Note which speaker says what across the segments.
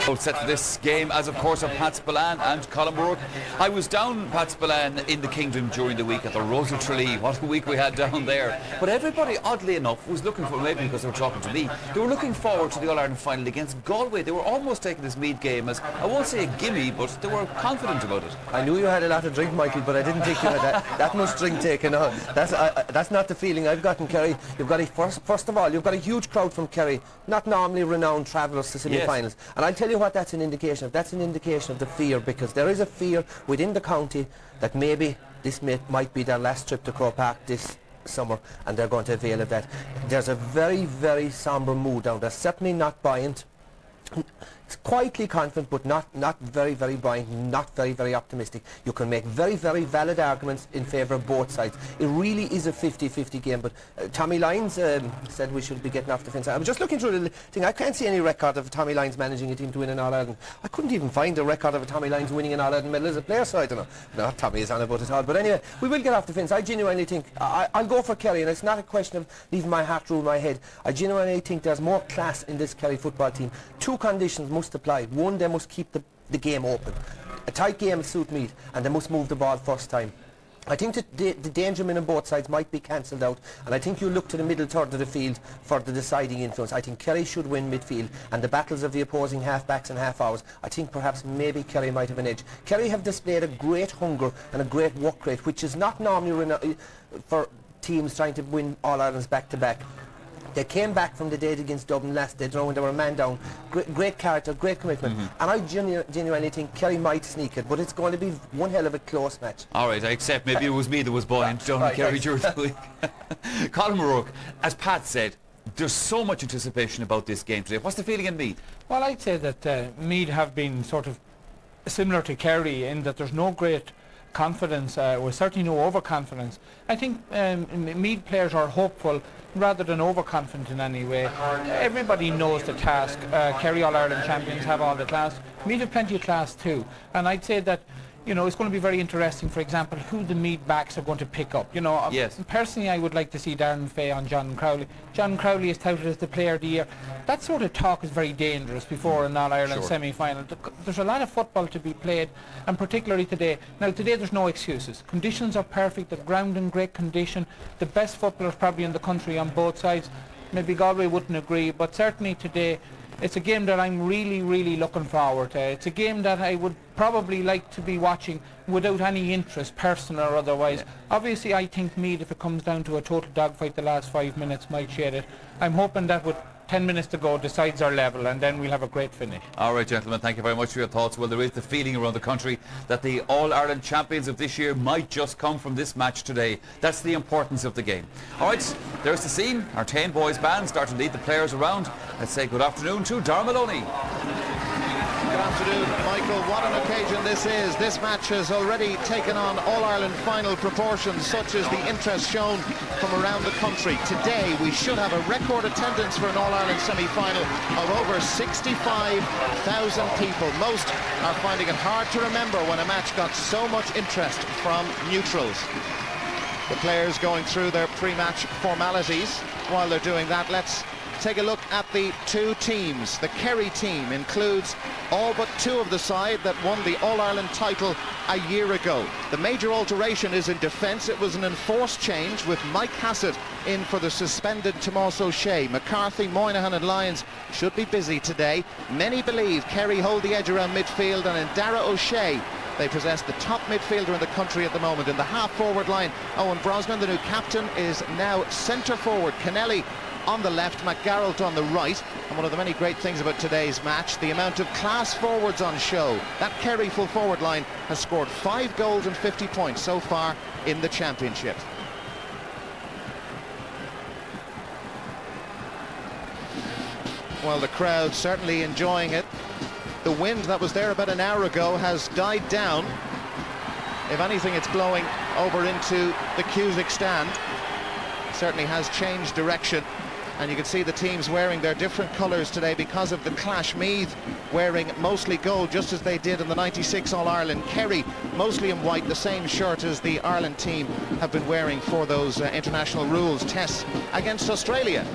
Speaker 1: Set for this game, as of course, are Pat Spillane and Colin O'Rourke. I was down Pat Spillane in the Kingdom during the week at the Rosal Tralee. What a week we had down there. But everybody, oddly enough, was looking for, maybe because they were talking to me, they were looking forward to the All-Ireland final against Galway. They were almost taking this Meath game as, I won't say a gimme, but they were confident about it.
Speaker 2: I knew you had a lot of drink, Michael, but I didn't think you had that much drink taken on. That's not the feeling I've gotten, Kerry. You've got first of all, you've got a huge crowd from Kerry, not normally renowned travellers to semi-finals. Yes. And I'll tell you what that's an indication of. That's an indication of the fear, because there is a fear within the county that maybe this might be their last trip to Croke this summer, and they're going to avail of that. There's a very, very sombre mood down there. Certainly not buoyant. It's quietly confident, but not very, very buoyant, not very, very optimistic. You can make very, very valid arguments in favour of both sides. It really is a 50-50 game, but Tommy Lyons said we should be getting off the fence. I'm just looking through the thing. I can't see any record of Tommy Lyons managing a team to win an All-Ireland. I couldn't even find a record of a Tommy Lyons winning an All-Ireland medal as a player, so I don't know. No, Tommy is on about it all. But anyway, we will get off the fence. I genuinely think, I'll go for Kerry, and it's not a question of leaving my heart rule my head. I genuinely think there's more class in this Kerry football team. Two conditions must apply. One, they must keep the game open. A tight game will suit Meath, and they must move the ball first time. I think that the danger men on both sides might be cancelled out, and I think you look to the middle third of the field for the deciding influence. I think Kerry should win midfield, and the battles of the opposing half-backs and half-hours, I think perhaps maybe Kerry might have an edge. Kerry have displayed a great hunger and a great work rate, which is not normally for teams trying to win All-Irelands back-to-back. They came back from the date against Dublin last day, when they were a man down. Great character, great commitment. And I genuinely think Kerry might sneak it, but it's going to be one hell of a close match.
Speaker 1: All right, I accept. Maybe it was me that was buoyant down in Kerry during the week. Colin O'Rourke, as Pat said, there's so much anticipation about this game today. What's the feeling in Meath?
Speaker 3: Well, I'd say that Meath have been sort of similar to Kerry in that there's no great confidence, or certainly no overconfidence. I think Meath players are hopeful rather than overconfident in any way. Everybody knows the task. Kerry All-Ireland champions have all the class. Meath have plenty of class too. And I'd say that, you know, it's going to be very interesting, for example, who the Meath backs are going to pick up. You know,
Speaker 1: yes.
Speaker 3: Personally, I would like to see Darren Fay on John Crowley. John Crowley is touted as the player of the year. That sort of talk is very dangerous before an All-Ireland semi-final. There's a lot of football to be played, and particularly today. Now, today there's no excuses. Conditions are perfect, the ground in great condition, the best footballers probably in the country on both sides. Maybe Galway wouldn't agree, but certainly today it's a game that I'm really, really looking forward to. It's a game that I would probably like to be watching without any interest, personal or otherwise. Yeah. Obviously, I think Meath, if it comes down to a total dogfight the last 5 minutes, might shed it. I'm hoping that with 10 minutes to go decides our level, and then we'll have a great finish.
Speaker 1: All right, gentlemen, thank you very much for your thoughts. Well, there is the feeling around the country that the All-Ireland champions of this year might just come from this match today. That's the importance of the game. All right, there's the scene. Our 10 boys band start to lead the players around. Let's say good afternoon to Darragh Maloney.
Speaker 4: Good afternoon, Michael. What an occasion this is. This match has already taken on All-Ireland final proportions, such as the interest shown from around the country. Today, we should have a record attendance for an All-Ireland semi-final of over 65,000 people. Most are finding it hard to remember when a match got so much interest from neutrals. The players going through their pre-match formalities. While they're doing that, let's take a look at the two teams. The Kerry team includes all but two of the side that won the All-Ireland title a year ago. The major alteration is in defence. It was an enforced change with Mike Hassett in for the suspended Tomás O'Shea. McCarthy, Moynihan and Lyons should be busy today. Many believe Kerry hold the edge around midfield, and in Darragh O'Shea they possess the top midfielder in the country at the moment. In the half-forward line, Owen Brosnan, the new captain, is now centre-forward. Kennelly on the left, McGarrett on the right. And one of the many great things about today's match, the amount of class forwards on show. That Kerry full forward line has scored 5 goals and 50 points so far in the championship. Well, the crowd certainly enjoying it. The wind that was there about an hour ago has died down. If anything, it's blowing over into the Cusack stand. It certainly has changed direction. And you can see the teams wearing their different colours today because of the clash. Meath wearing mostly gold, just as they did in the '96 All-Ireland. Kerry mostly in white, the same shirt as the Ireland team have been wearing for those international rules tests against Australia.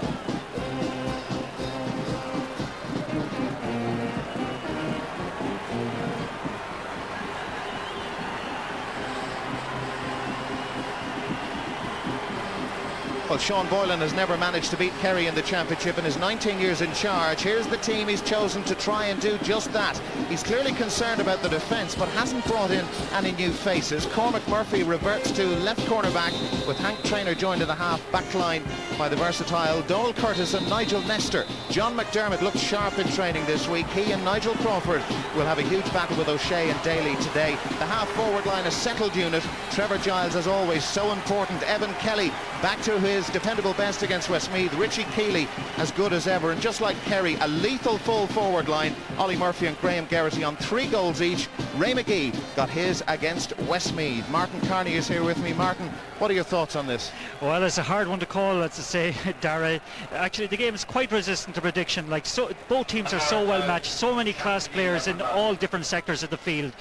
Speaker 4: Well, Sean Boylan has never managed to beat Kerry in the championship in his 19 years in charge. Here's the team he's chosen to try and do just that. He's clearly concerned about the defence, but hasn't brought in any new faces. Cormac Murphy reverts to left cornerback, with Hank Traynor joined in the half-back line by the versatile Donald Curtis and Nigel Nestor. John McDermott looked sharp in training this week. He and Nigel Crawford will have a huge battle with O'Shea and Daly today. The half-forward line, a settled unit. Trevor Giles, as always, so important. Evan Kelly back to his dependable best against Westmeath. Richie Keeley as good as ever, and just like Kerry, a lethal full forward line. Ollie Murphy and Graham Geraghty on 3 goals each. Ray McGee got his against Westmeath. Martin Carney is here with me. Martin, what are your thoughts on this?
Speaker 5: Well, it's a hard one to call, let's say, Dara. Actually, the game is quite resistant to prediction. Like, so both teams are so well matched, so many class players in all different sectors of the field.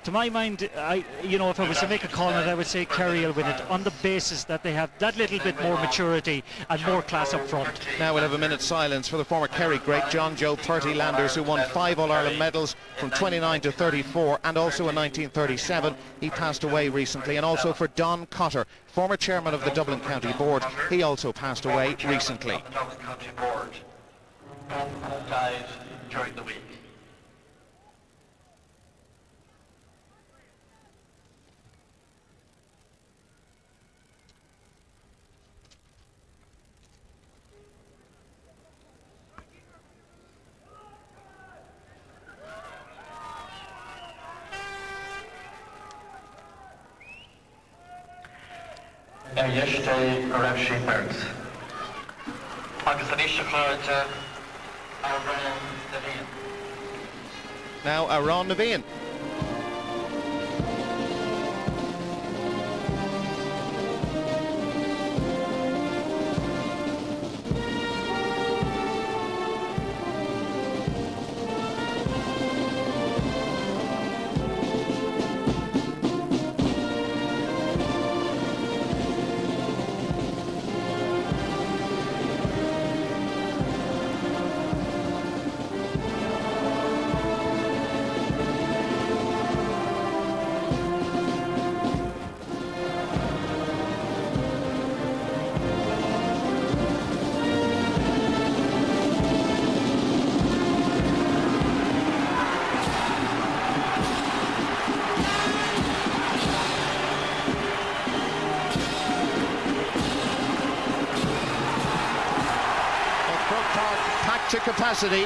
Speaker 5: To my mind, if I was to make a call on it, I would say Kerry will win it on the basis that they have that little bit more maturity and more class up front.
Speaker 4: Now we'll have a minute's silence for the former Kerry great John Joe Purty Landers, who won 5 All-Ireland medals from 29 to 34, and also in 1937. He passed away recently. And also for Don Cotter, former chairman of the Dublin County Board. He also passed away recently.
Speaker 6: Dublin County Board died during the week. Yesterday, Rav Sheepers. Agus an eiste chláirte Aaron Navín.
Speaker 4: Now Aaron Navín. To capacity.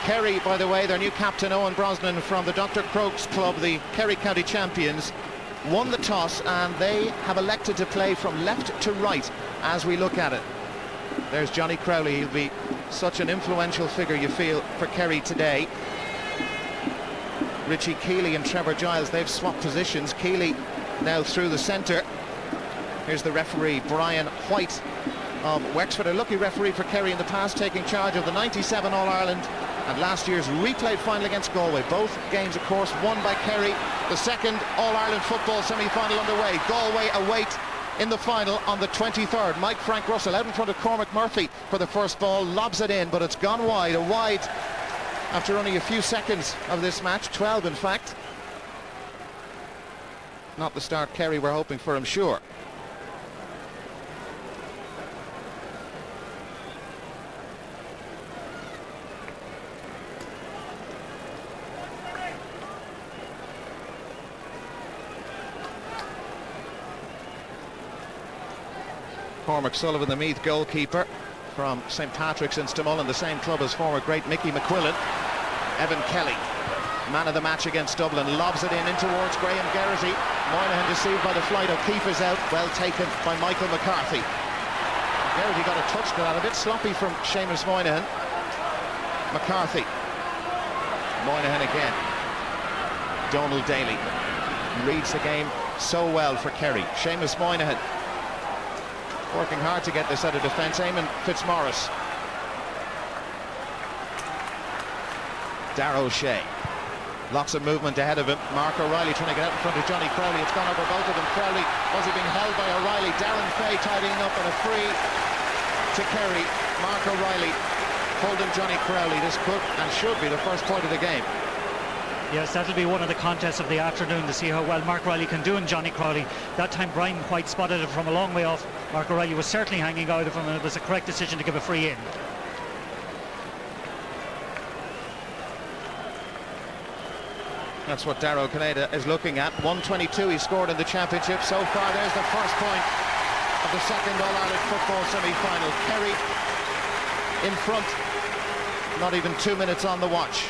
Speaker 4: Kerry, by the way, their new captain Owen Brosnan from the Dr. Croke's club, the Kerry County champions, won the toss, and they have elected to play from left to right as we look at it. There's Johnny Crowley. He'll be such an influential figure, you feel, for Kerry today. Richie Keeley and Trevor Giles, they've swapped positions. Keeley now through the centre. Here's the referee, Brian White of Wexford, a lucky referee for Kerry in the past, taking charge of the 97 All-Ireland and last year's replayed final against Galway. Both games, of course, won by Kerry. The second All-Ireland football semi-final underway. Galway await in the final on the 23rd. Mike Frank Russell out in front of Cormac Murphy for the first ball, lobs it in, but it's gone wide. A wide after only a few seconds of this match, 12 in fact. Not the start Kerry were hoping for, I'm sure. Cormac Sullivan, the Meath goalkeeper from St Patrick's in Stamullen, the same club as former great Mickey McQuillan. Evan Kelly, man of the match against Dublin, lobs it in towards Graham Geraghty. Moynihan deceived by the flight. O'Keefe is out, well taken by Michael McCarthy. Geraghty got a touch to that, a bit sloppy from Seamus Moynihan. McCarthy. Moynihan again. Donald Daly reads the game so well for Kerry. Seamus Moynihan working hard to get this out of defence. Eamon Fitzmaurice. Darragh O'Shea. Lots of movement ahead of him. Mark O'Reilly trying to get out in front of Johnny Crowley. It's gone over both of them. Crowley, was he being held by O'Reilly? Darren Fay tidying up, and a free to Kerry. Mark O'Reilly holding Johnny Crowley. This could and should be the first point of the game.
Speaker 5: Yes, that'll be one of the contests of the afternoon, to see how well Mark Riley can do in Johnny Crowley. That time Brian White spotted it from a long way off Mark O'Reilly was certainly hanging out of him, and it was a correct decision to give a free in.
Speaker 4: That's what Darragh O'Cinneide is looking at. 122 he scored in the championship. So far, there's the first point of the second All-Ireland football semi-final. Kerry in front, not even 2 minutes on the watch.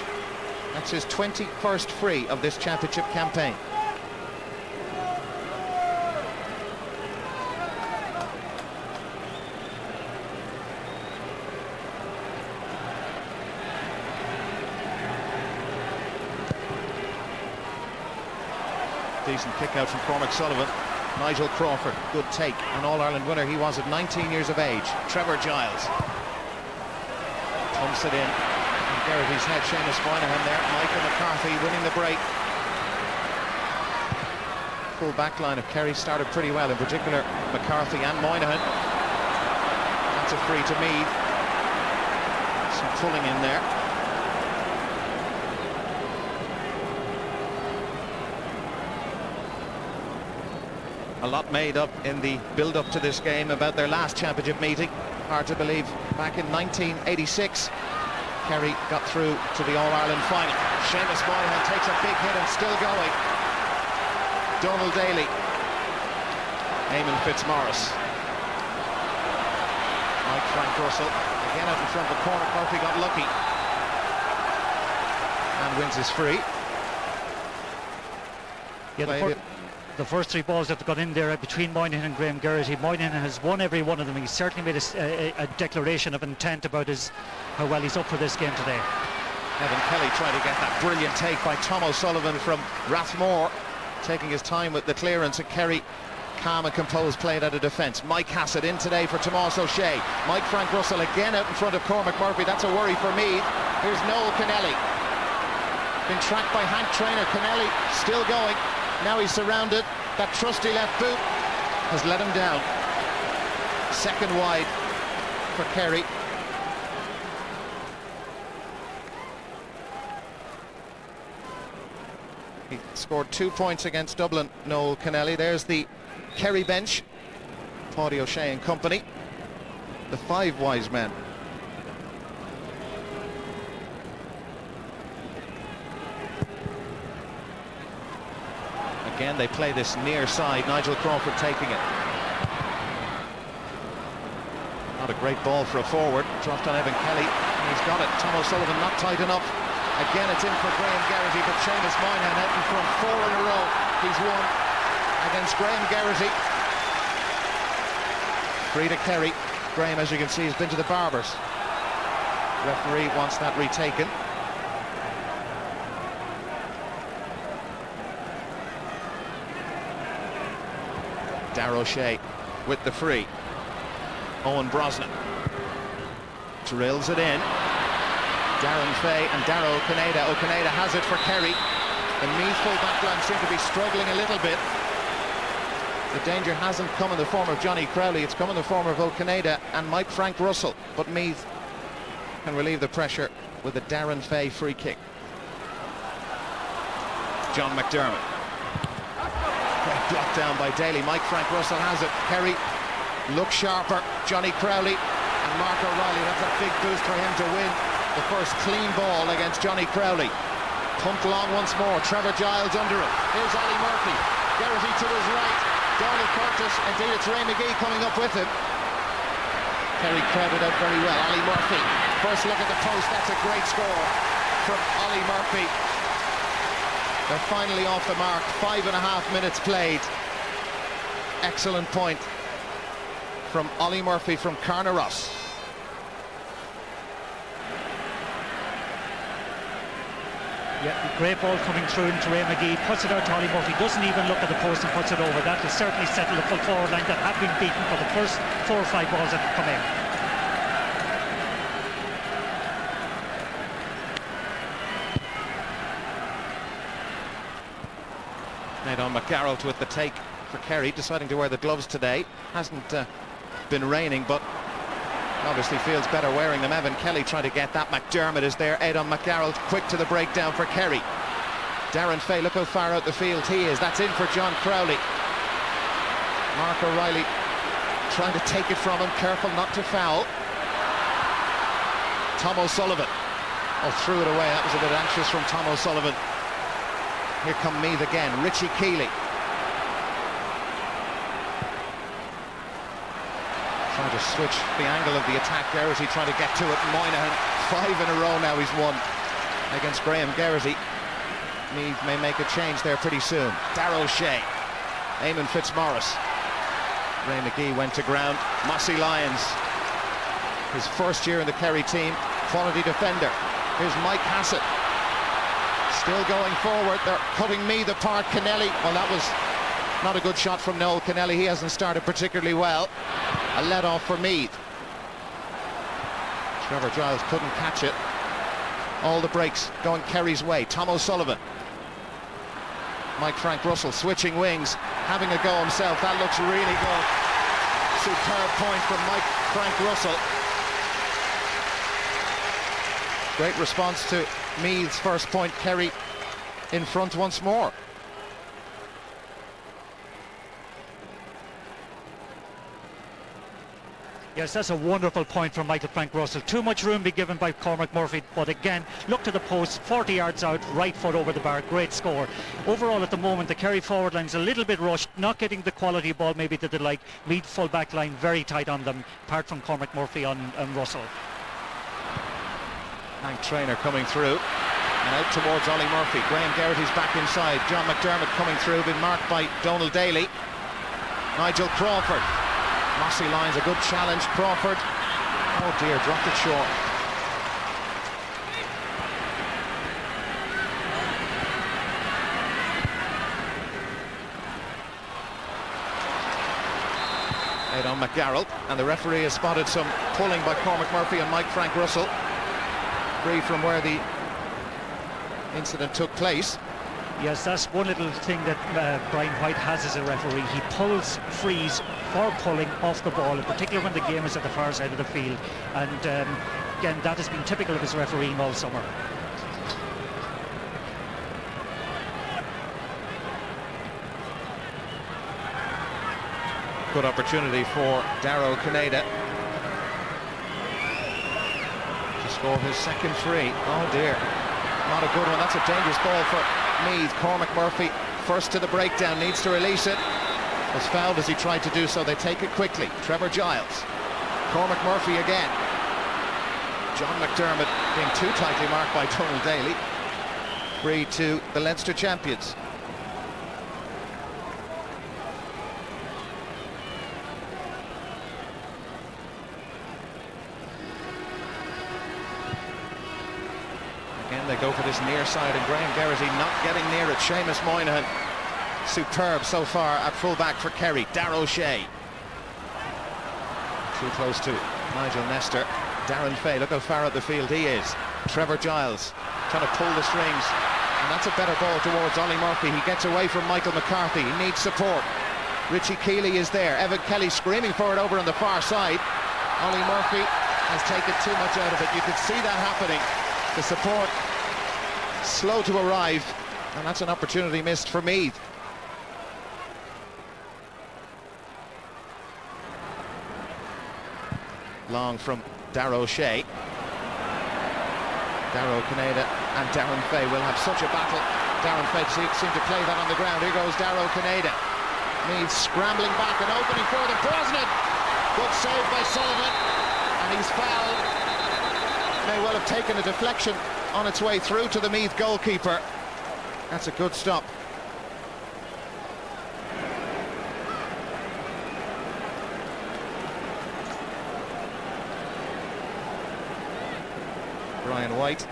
Speaker 4: That's his 21st free of this championship campaign. Decent kick out from Cormac Sullivan. Nigel Crawford, good take. An All-Ireland winner he was at 19 years of age. Trevor Giles pumps it in. And Garrity's head, Seamus Moynihan there. Michael McCarthy winning the break. Full back line of Kerry started pretty well, in particular McCarthy and Moynihan. That's a free to Meath. Some pulling in there. A lot made up in the build-up to this game about their last championship meeting. Hard to believe, back in 1986, Kerry got through to the All-Ireland final. Seamus Moynihan takes a big hit and still going. Donald Daly, Eamon Fitzmaurice. Mike Frank Russell, again out in front of the corner. Murphy got lucky and wins his free.
Speaker 5: Yeah, the first three balls that got in there between Moynihan and Graham Garrity. Moynihan has won every one of them. He's certainly made a declaration of intent about how well he's up for this game today.
Speaker 4: Evan Kelly trying to get that brilliant take by Tom O'Sullivan from Rathmore, taking his time with the clearance, and Kerry calm and composed played out of defence. Mike Hassett in today for Tomás O'Shea. Mike Frank Russell again out in front of Cormac Murphy. That's a worry for Meath. Here's Noel Kennelly, been tracked by Hank Traynor. Kennelly still going. Now he's surrounded. That trusty left boot has let him down. Second wide for Kerry. He scored 2 points against Dublin, Noel Kennelly. There's the Kerry bench. Paddy O'Shea and company. The five wise men. Again, they play this near side. Nigel Crawford taking it. Not a great ball for a forward. Dropped on Evan Kelly. And he's got it. Tom O'Sullivan not tight enough. Again, it's in for Graham Garrity, but Seamus Moynihan out in front. 4 in a row. He's won against Graham Garrity. Free to Kerry. Graham, as you can see, has been to the barbers. Referee wants that retaken. Darragh O'Shea with the free. Owen Brosnan drills it in. Darren Fay and Darragh O'Cinneide. O'Cinneide has it for Kerry. The Meath full back line seem to be struggling a little bit. The danger hasn't come in the form of Johnny Crowley. It's come in the form of O'Cinneide and Mike Frank Russell. But Meath can relieve the pressure with a Darren Fay free kick. John McDermott. Blocked down by Daly. Mike Frank Russell has it. Kerry looks sharper. Johnny Crowley and Mark O'Reilly. That's a big boost for him to win the first clean ball against Johnny Crowley. Pumped long once more. Trevor Giles under it. Here's Ali Murphy. Garrity to his right. Donald Curtis. Indeed, it's Ray McGee coming up with him. Kerry crowded out very well. Ali Murphy. First look at the post. That's a great score from Ali Murphy. They're finally off the mark. 5.5 minutes played. Excellent point from Ollie Murphy from Carnaross.
Speaker 5: Yeah, great ball coming through into Ray McGee. Puts it out to Ollie Murphy. Doesn't even look at the post and puts it over. That will certainly settle the full forward line that have been beaten for the first 4 or 5 balls that have come in.
Speaker 4: On McGarrett with the take for Kerry, deciding to wear the gloves today. Hasn't been raining, but obviously feels better wearing them. Evan Kelly trying to get that. McDermott is there. Ed on McGarrett, quick to the breakdown for Kerry. Darren Fay, look how far out the field he is. That's in for John Crowley. Mark O'Reilly trying to take it from him, careful not to foul. Tom O'Sullivan. Oh, threw it away. That was a bit anxious from Tom O'Sullivan. Here come Meath again. Richie Keeley. Trying to switch the angle of the attack. Geraghty trying to get to it. Moynihan, 5 in a row now he's won against Graham Geraghty. Meath may make a change there pretty soon. Darrell Shea. Eamon Fitzmaurice. Ray McGee went to ground. Mossy Lyons, his first year in the Kerry team, quality defender. Here's Mike Hassett, still going forward. They're cutting Meath apart. Kennelly, well, that was not a good shot from Noel Kennelly. He hasn't started particularly well. A let off for Meath. Trevor Giles couldn't catch it. All the breaks going Kerry's way. Tom O'Sullivan. Mike Frank Russell switching wings, having a go himself. That looks really good. Superb point from Mike Frank Russell. Great response to Meath's first point. Kerry in front once more.
Speaker 5: Yes, that's a wonderful point from Michael Frank Russell. Too much room be given by Cormac Murphy, but again, look to the post, 40 yards out, right foot over the bar, great score. Overall at the moment, the Kerry forward line's a little bit rushed, not getting the quality ball maybe that they'd like. Meath full back line very tight on them, apart from Cormac Murphy on Russell.
Speaker 4: Hank Traynor coming through, and out towards Ollie Murphy. Graham Geraghty's back inside. John McDermott coming through, been marked by Donald Daly. Nigel Crawford. Mossy Lyons, a good challenge. Crawford, oh dear, dropped it short. Aidan McGarrell, and the referee has spotted some pulling by Cormac Murphy and Mike Frank Russell, free from where the incident took place.
Speaker 5: Yes, that's one little thing that Brian White has as a referee. He pulls frees for pulling off the ball, in particular when the game is at the far side of the field. And again, that has been typical of his refereeing all summer.
Speaker 4: Good opportunity for Darrow Canada to score his second free. Oh dear, not a good one. That's a dangerous ball for Meath. Cormac Murphy, first to the breakdown, needs to release it. Was fouled as he tried to do so. They take it quickly. Trevor Giles. Cormac Murphy again. John McDermott being too tightly marked by Donald Daly. Free to the Leinster champions. Again, they go for this near side, and Graham Geraghty not getting near it. Seamus Moynihan, superb so far at full-back for Kerry. Darrell Shea. Too close to Nigel Nestor. Darren Fay, look how far out the field he is. Trevor Giles trying to pull the strings, and that's a better ball towards Ollie Murphy. He gets away from Michael McCarthy. He needs support. Richie Keeley is there. Evan Kelly screaming for it over on the far side. Ollie Murphy has taken too much out of it. You could see that happening. The support slow to arrive, and that's an opportunity missed for Meath. Long from Darrow Shea. Darrow Canada and Darren Fay will have such a battle. Darren Fay seemed to play that on the ground. Here goes Darrow Canada. Meath scrambling back and opening for them. Brosnan! Good save by Sullivan, and he's fouled. May well have taken a deflection on its way through to the Meath goalkeeper. That's a good stop. Brian White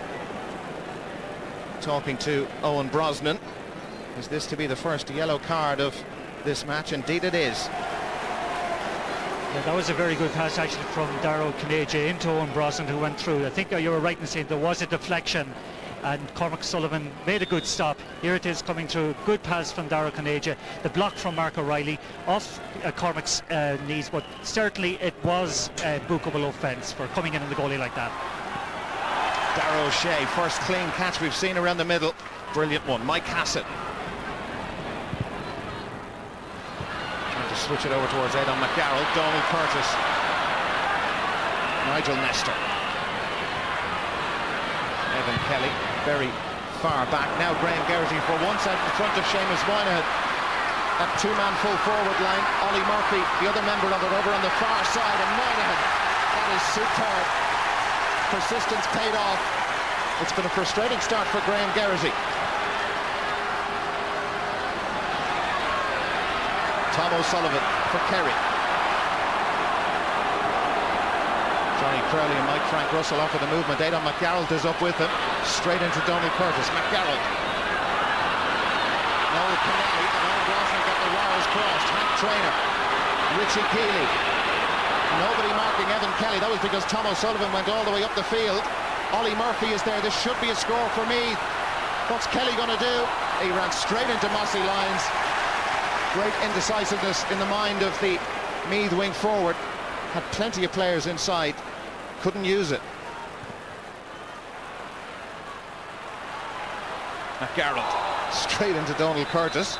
Speaker 4: talking to Owen Brosnan. Is this to be the first yellow card of this match? Indeed it is.
Speaker 5: Yeah, that was a very good pass actually from Darrow Canada into Owen Brosnan, who went through. I think you were right in saying there was a deflection, and Cormac Sullivan made a good stop. Here it is coming through. Good pass from Darrow Canada. The block from Mark O'Reilly off Cormac's knees, but certainly it was a bookable offence for coming in the goalie like that.
Speaker 4: Darrow Shea, first clean catch we've seen around the middle. Brilliant one. Mike Hassett trying to switch it over towards Aidan McGarrell. Donald Curtis, Nigel Nestor, Evan Kelly very far back. Now Graham Geraghty for once out in front of Seamus Moynihan. That two-man full forward line. Ollie Murphy, the other member of it, over on the far side, and Moynihan. That is superb. Persistence paid off. It's been a frustrating start for Graham Geraghty. Tom O'Sullivan for Kerry. Johnny Crowley and Mike Frank Russell off of the movement. Aidan McGarrell is up with him. Straight into Donald Curtis. McGarrell. Noel Kennelly and Owen Brosnan got the wires crossed. Hank Traynor. Richie Keeley. Nobody marking Evan Kelly. That was because Tom O'Sullivan went all the way up the field. Ollie Murphy is there. This should be a score for Meath. What's Kelly going to do? He ran straight into Mossy Lyons. Great indecisiveness in the mind of the Meath wing forward. Had plenty of players inside. Couldn't use it. McGarrell straight into Donald Curtis.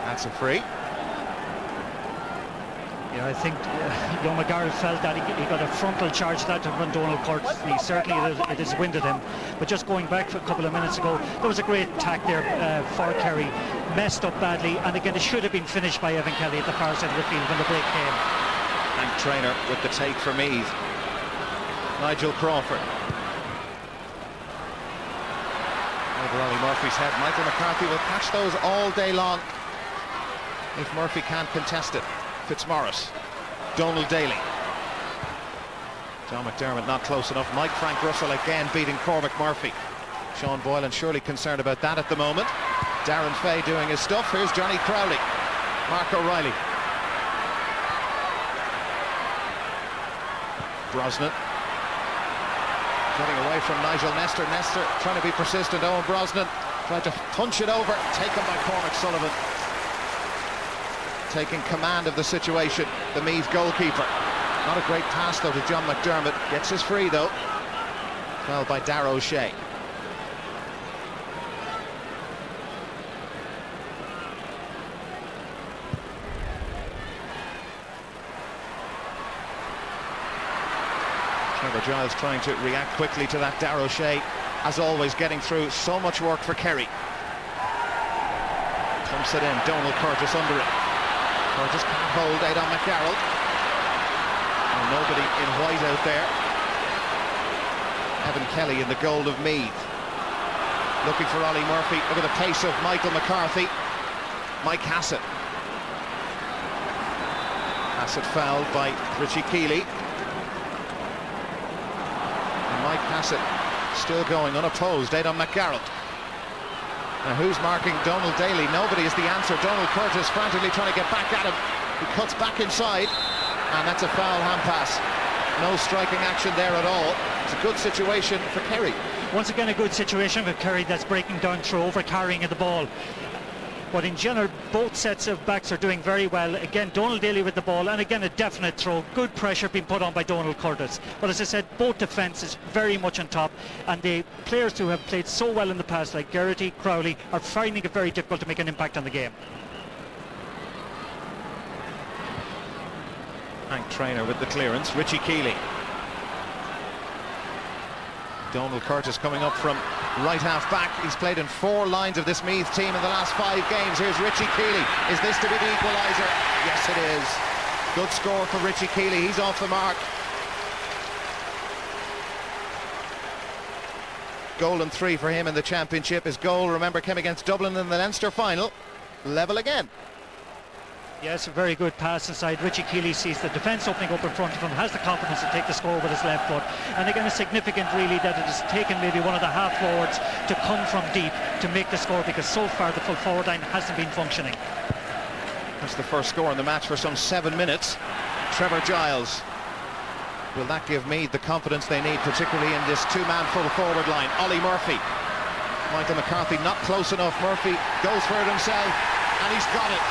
Speaker 4: That's a free.
Speaker 5: Yeah, I think young McGarrell felt that he got a frontal charge that from Donald Curtis. He certainly it has winded him. But just going back for a couple of minutes ago, there was a great attack there for Kerry. Messed up badly, and again it should have been finished by Evan Kelly at the far side of the field when the break came.
Speaker 4: Hank Traynor with the take for Meath. Nigel Crawford. Over Ollie Murphy's head. Michael McCarthy will catch those all day long if Murphy can't contest it. Fitzmaurice. Donald Daly. John McDermott not close enough. Mike Frank Russell again beating Cormac Murphy. Sean Boylan surely concerned about that at the moment. Darren Fay doing his stuff. Here's Johnny Crowley. Mark O'Reilly. Brosnan. Getting away from Nigel Nestor. Nestor trying to be persistent. Owen Brosnan tried to punch it over. Taken by Cormac Sullivan. Taking command of the situation, the Meath goalkeeper. Not a great pass though to John McDermott. Gets his free though. Well by Darragh O'Shea. Trevor Giles trying to react quickly to that. Darragh O'Shea, as always, getting through. So much work for Kerry. Pumps it in. Donald Curtis under it. Curtis can't hold Aidan McGarrell. And nobody in white out there. Evan Kelly in the goal of Meath. Looking for Ollie Murphy. Look at the pace of Michael McCarthy. Mike Hassett. Hassett fouled by Richie Keeley. And Mike Hassett still going unopposed. Aidan McGarrell. Now who's marking Donald Daly? Nobody is the answer. Donald Curtis frantically trying to get back at him. He cuts back inside, and that's a foul hand pass. No striking action there at all. It's a good situation for Kerry.
Speaker 5: Once again a good situation for Kerry that's breaking down through over-carrying of the ball. But in general, both sets of backs are doing very well. Again, Donald Daly with the ball, and again a definite throw. Good pressure being put on by Donald Curtis. But as I said, both defences very much on top, and the players who have played so well in the past, like Geraghty, Crowley, are finding it very difficult to make an impact on the game.
Speaker 4: Hank Traynor with the clearance. Richie Keeley. Donald Curtis coming up from right half back. He's played in 4 lines of this Meath team in the last 5 games. Here's Richie Keeley. Is this to be the equaliser? Yes, it is. Good score for Richie Keeley. He's off the mark. Goal and 3 for him in the championship. His goal, remember, came against Dublin in the Leinster final. Level again.
Speaker 5: Yes, a very good pass inside. Richie Keeley sees the defence opening up in front of him, has the confidence to take the score with his left foot. And again, it's significant really that it has taken maybe one of the half forwards to come from deep to make the score, because so far the full forward line hasn't been functioning.
Speaker 4: That's the first score in the match for some 7 minutes. Trevor Giles. Will that give Meath the confidence they need, particularly in this 2-man full forward line? Ollie Murphy. Michael McCarthy not close enough. Murphy goes for it himself, and he's got it.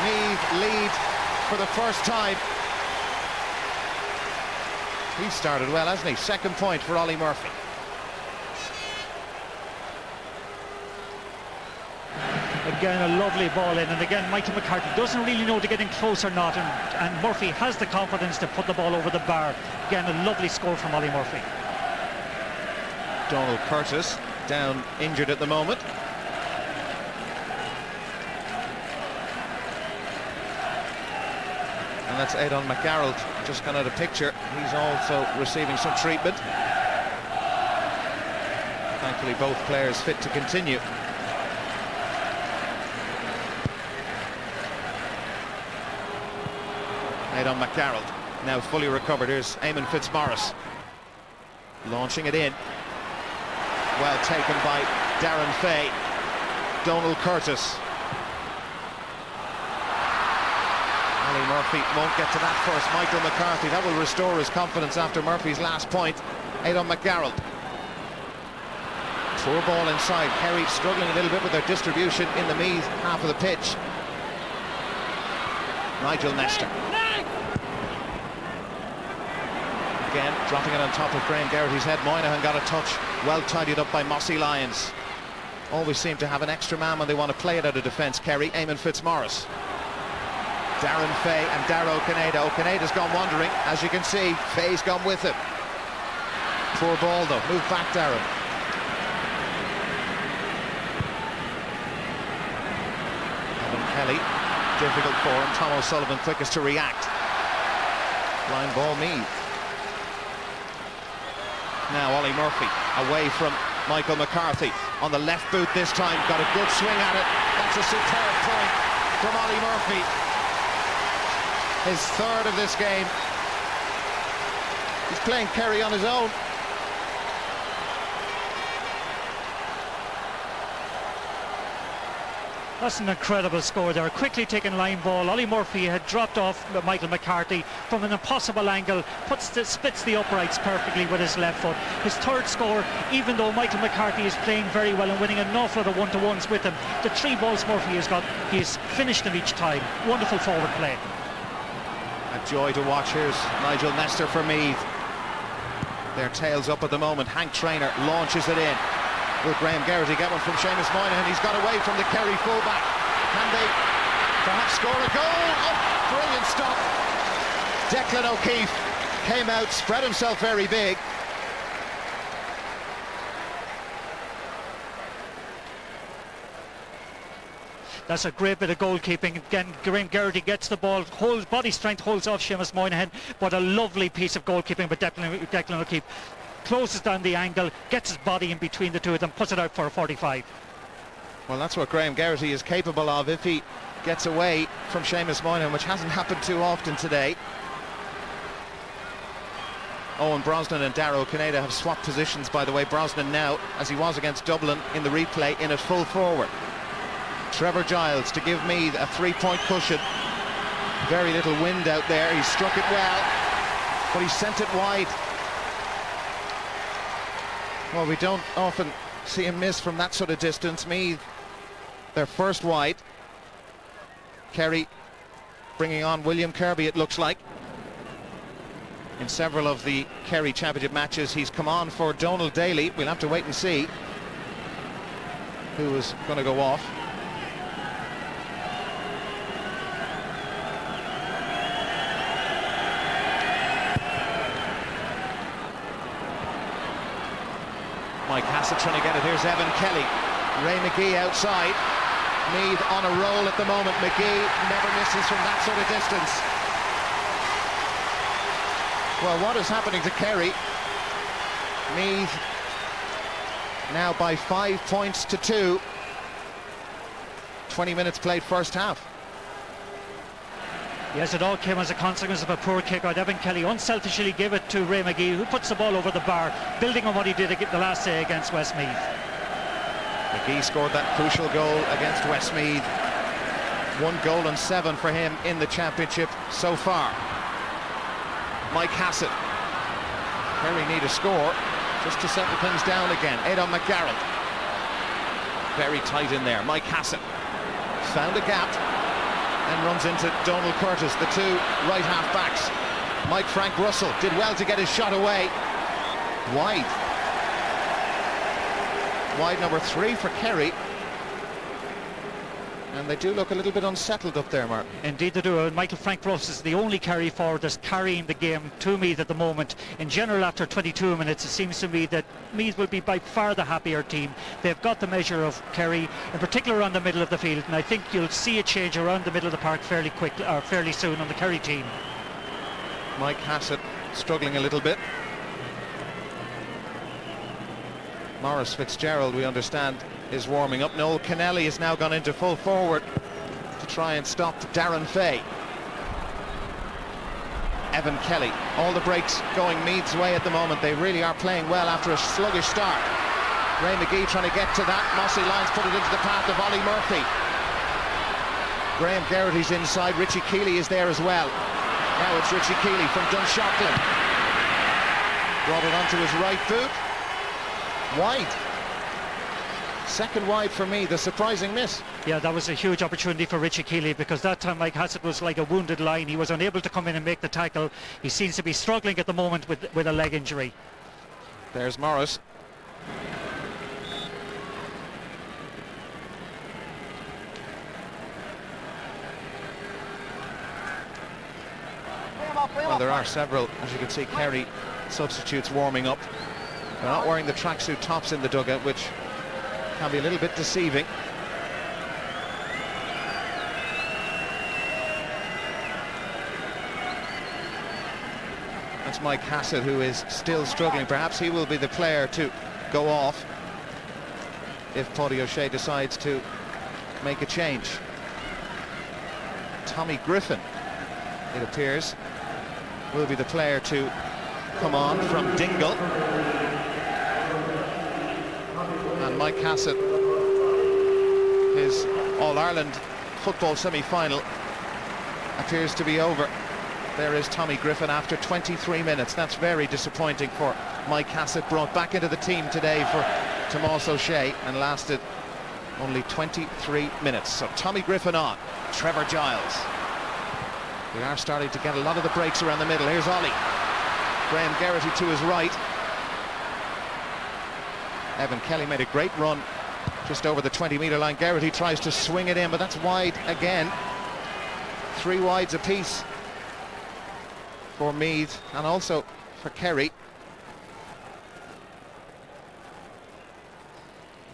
Speaker 4: Meath lead for the first time. He started well, hasn't he? 2nd point for Ollie Murphy.
Speaker 5: Again, a lovely ball in, and again, Michael McCarthy doesn't really know to get in close or not, and Murphy has the confidence to put the ball over the bar. Again, a lovely score from Ollie Murphy.
Speaker 4: Donald Curtis down injured at the moment. And that's Aidan McGarrett just gone out of picture. He's also receiving some treatment. Thankfully both players fit to continue. Aidan McGarrett now fully recovered. Here's Eamon Fitzmaurice launching it in. Well taken by Darren Fay. Donald Curtis. Ollie Murphy won't get to that first. Michael McCarthy, that will restore his confidence after Murphy's last point. Aidan McGarrett. Poor ball inside. Kerry struggling a little bit with their distribution in the Meath half of the pitch. Nigel Nestor. Again, dropping it on top of Graham Geraghty's head. Moynihan got a touch, well tidied up by Mossy Lyons. Always seem to have an extra man when they want to play it out of defence. Kerry, Eamon Fitzmaurice. Darren Fay and Darragh O'Cinneide. O'Cinneide's gone wandering, as you can see. Fay's gone with him. Poor ball though. Move back, Darren. Evan Kelly, difficult for him. Tom O'Sullivan quickest to react. Line ball Meath. Now Ollie Murphy away from Michael McCarthy on the left boot this time. Got a good swing at it. That's a superb point from Ollie Murphy. His third of this game. He's playing Kerry on his own.
Speaker 5: That's an incredible score there. Quickly taken line ball. Ollie Murphy had dropped off Michael McCarthy from an impossible angle, splits the uprights perfectly with his left foot. His third score, even though Michael McCarthy is playing very well and winning an awful lot of one-to-ones with him. The 3 balls Murphy has got, he's finished them each time. Wonderful forward play.
Speaker 4: A joy to watch. Here's Nigel Nestor for Meath. Their tails up at the moment. Hank Traynor launches it in. Will Graham Geraghty get one from Seamus Moynihan? He's got away from the Kerry fullback. Can they perhaps score a goal? Oh, brilliant stop. Declan O'Keefe came out, spread himself very big.
Speaker 5: That's a great bit of goalkeeping. Again, Graham Geraghty gets the ball, holds body strength, holds off Seamus Moynihan, but a lovely piece of goalkeeping by Declan O'Keefe. Closes down the angle, gets his body in between the two of them, puts it out for a 45.
Speaker 4: Well, that's what Graham Geraghty is capable of if he gets away from Seamus Moynihan, which hasn't happened too often today. Owen Brosnan and Darragh O'Cinneide have swapped positions, by the way. Brosnan now, as he was against Dublin in the replay, in at full forward. Trevor Giles to give Meath a 3-point cushion. Very little wind out there. He struck it well, but he sent it wide. Well, we don't often see him miss from that sort of distance. Meath, their first wide. Kerry bringing on William Kirby, it looks like. In several of the Kerry Championship matches, he's come on for Donald Daly. We'll have to wait and see who is going to go off. Mike Hassett trying to get it. Here's Evan Kelly. Ray McGee outside. Meath on a roll at the moment. McGee never misses from that sort of distance. Well, what is happening to Kerry? Meath now by 5 points to 2. 20 minutes played first half.
Speaker 5: Yes, it all came as a consequence of a poor kick out. Evan Kelly unselfishly gave it to Ray McGee, who puts the ball over the bar, building on what he did the last day against Westmeath.
Speaker 4: McGee scored that crucial goal against Westmeath. 1 goal and 7 for him in the championship so far. Mike Hassett. Kerry need a score just to settle things down again. Aidan McGarrett. Very tight in there. Mike Hassett found a gap and runs into Donald Curtis, the 2 right half backs. Mike Frank Russell did well to get his shot away. Wide number 3 for Kerry. And they do look a little bit unsettled up there, Mark.
Speaker 5: Indeed they do. Michael Frank Ross is the only carry forward that's carrying the game to Meath at the moment. In general, after 22 minutes, it seems to me that Meath will be by far the happier team. They've got the measure of Kerry, in particular around the middle of the field, and I think you'll see a change around the middle of the park fairly quickly, or fairly soon, on the Kerry team.
Speaker 4: Mike Hassett struggling a little bit. Maurice Fitzgerald, we understand, is warming up. Noel Kennelly has now gone into full forward to try and stop Darren Fay. Evan Kelly, all the breaks going Meath's way at the moment. They really are playing well after a sluggish start. Ray McGee trying to get to that. Mossy Lyons put it into the path of Ollie Murphy. Graham Geraghty's inside. Richie Keeley is there as well. Now it's Richie Keeley from Dunshaughlin. Brought it onto his right boot. Wide. Second wide for me, the surprising miss.
Speaker 5: Yeah, that was a huge opportunity for Richie Keeley, because that time Mike Hassett was like a wounded lion. He was unable to come in and make the tackle. He seems to be struggling at the moment with a leg injury.
Speaker 4: There's Morris. Well, there are several, as you can see, Kerry substitutes warming up. They're not wearing the tracksuit tops in the dugout, which can be a little bit deceiving. That's Mike Hassett, who is still struggling. Perhaps he will be the player to go off if Paddy O'Shea decides to make a change. Tommy Griffin, it appears, will be the player to come on from Dingle. And Mike Hassett, his All-Ireland football semi-final appears to be over. There is Tommy Griffin after 23 minutes. That's very disappointing for Mike Hassett, brought back into the team today for Tomás O'Shea and lasted only 23 minutes. So Tommy Griffin on. Trevor Giles. We are starting to get a lot of the breaks around the middle. Here's Ollie. Graham Geraghty to his right. Evan Kelly made a great run just over the 20-metre line. Geraghty tries to swing it in, but that's wide again. 3 wides apiece for Meath and also for Kerry.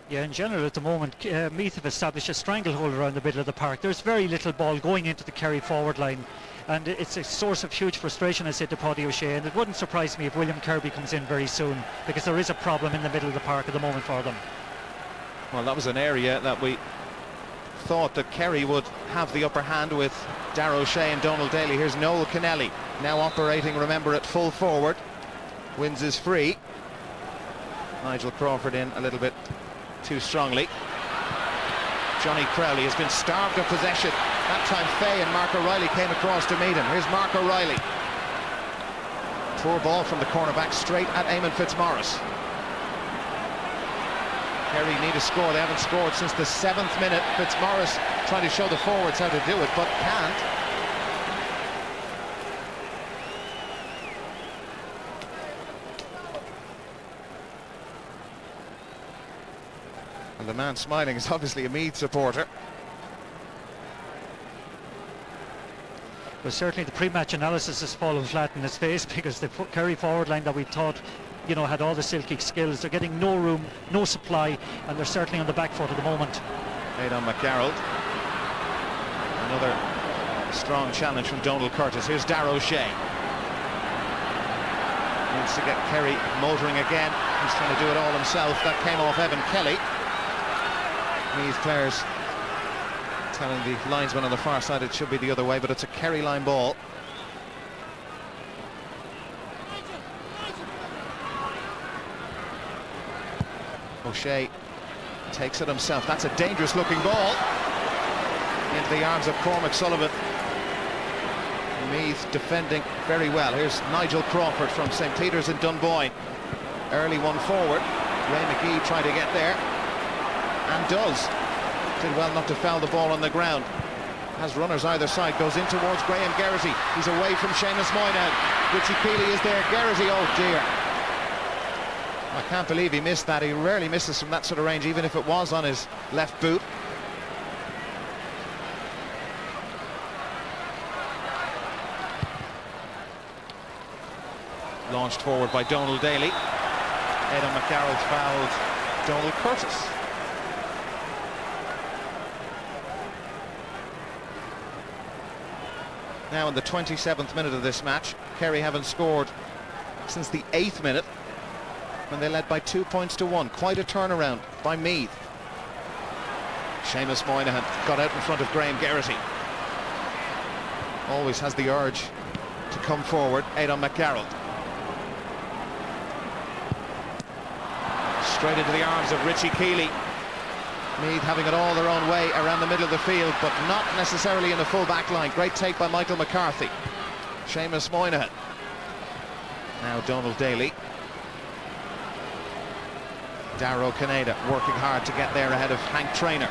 Speaker 5: Yeah, in general at the moment, Meath have established a stranglehold around the middle of the park. There's very little ball going into the Kerry forward line, and it's a source of huge frustration, I said to Paddy O'Shea, and it wouldn't surprise me if William Kirby comes in very soon, because there is a problem in the middle of the park at the moment for them.
Speaker 4: Well, that was an area that we thought that Kerry would have the upper hand with Darragh O'Shea and Donald Daly. Here's Noel Kennelly, now operating, remember, at full forward. Wins is free. Nigel Crawford in a little bit too strongly. Johnny Crowley has been starved of possession. That time Fay and Mark O'Reilly came across to meet him. Here's Mark O'Reilly. Poor ball from the cornerback straight at Eamon Fitzmaurice. Kerry need a score. They haven't scored since the 7th minute. Fitzmaurice trying to show the forwards how to do it, but can't. And the man smiling is obviously a Meath supporter.
Speaker 5: Well, certainly the pre-match analysis has fallen flat in his face, because the Kerry forward line that we thought, you know, had all the silky skills, they're getting no room, no supply, and they're certainly on the back foot at the moment.
Speaker 4: Aidan McGarrald. Another strong challenge from Donald Curtis. Here's Darragh O'Shea. Needs to get Kerry motoring again. He's trying to do it all himself. That came off Evan Kelly. Meath players telling the linesman on the far side it should be the other way, but it's a Kerry line ball. O'Shea takes it himself. That's a dangerous looking ball into the arms of Cormac Sullivan. Meath defending very well. Here's Nigel Crawford from St. Peter's in Dunboyne. Early one forward. Ray McGee trying to get there, and does. Did well not to foul the ball on the ground. Has runners either side, goes in towards Graham Geraghty. He's away from Seamus Moynihan. Richie Keeley is there. Geraghty, oh dear. I can't believe he missed that. He rarely misses from that sort of range, even if it was on his left boot. Launched forward by Donald Daly. Aidan McGarrett fouled Donald Curtis. Now in the 27th minute of this match, Kerry haven't scored since the 8th minute, when they led by 2 points to 1. Quite a turnaround by Meath. Seamus Moynihan got out in front of Graham Geraghty. Always has the urge to come forward. Aidan McGarrett. Straight into the arms of Richie Keeley. Meath having it all their own way around the middle of the field, but not necessarily in the full back line. Great take by Michael McCarthy. Seamus Moynihan. Now Donald Daly. Darrow Canada working hard to get there ahead of Hank Traynor.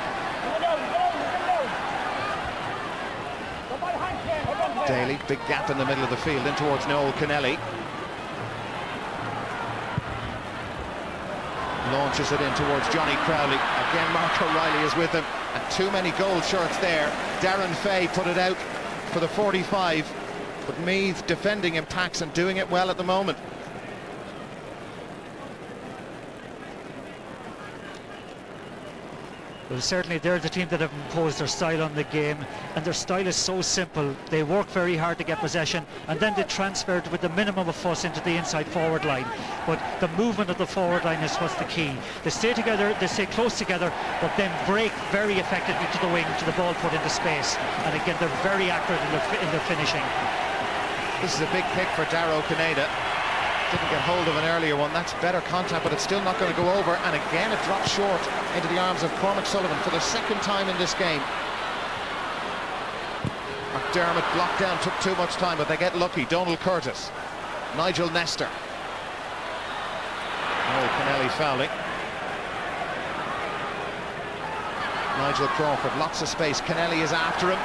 Speaker 4: Daly, big gap in the middle of the field, in towards Noel Kennelly. Launches it in towards Johnny Crowley. Again, Mark O'Reilly is with him, and too many gold shirts there. Darren Fay put it out for the 45, but Meath defending impacts and doing it well at the moment.
Speaker 5: Well, certainly they're the team that have imposed their style on the game, and their style is so simple. They work very hard to get possession, and then they transfer it with the minimum of fuss into the inside forward line. But the movement of the forward line is what's the key. They stay together, they stay close together, but then break very effectively to the wing, to the ball put into space. And again, they're very accurate in their finishing.
Speaker 4: This is a big kick for Darrow Canada. Didn't get hold of an earlier one. That's better contact, but it's still not going to go over. And again, it drops short into the arms of Cormac Sullivan for the second time in this game. McDermott blocked down, took too much time, but they get lucky. Donald Curtis, Nigel Nestor. Noel Kennelly fouling. Nigel Crawford, lots of space. Kennelly is after him.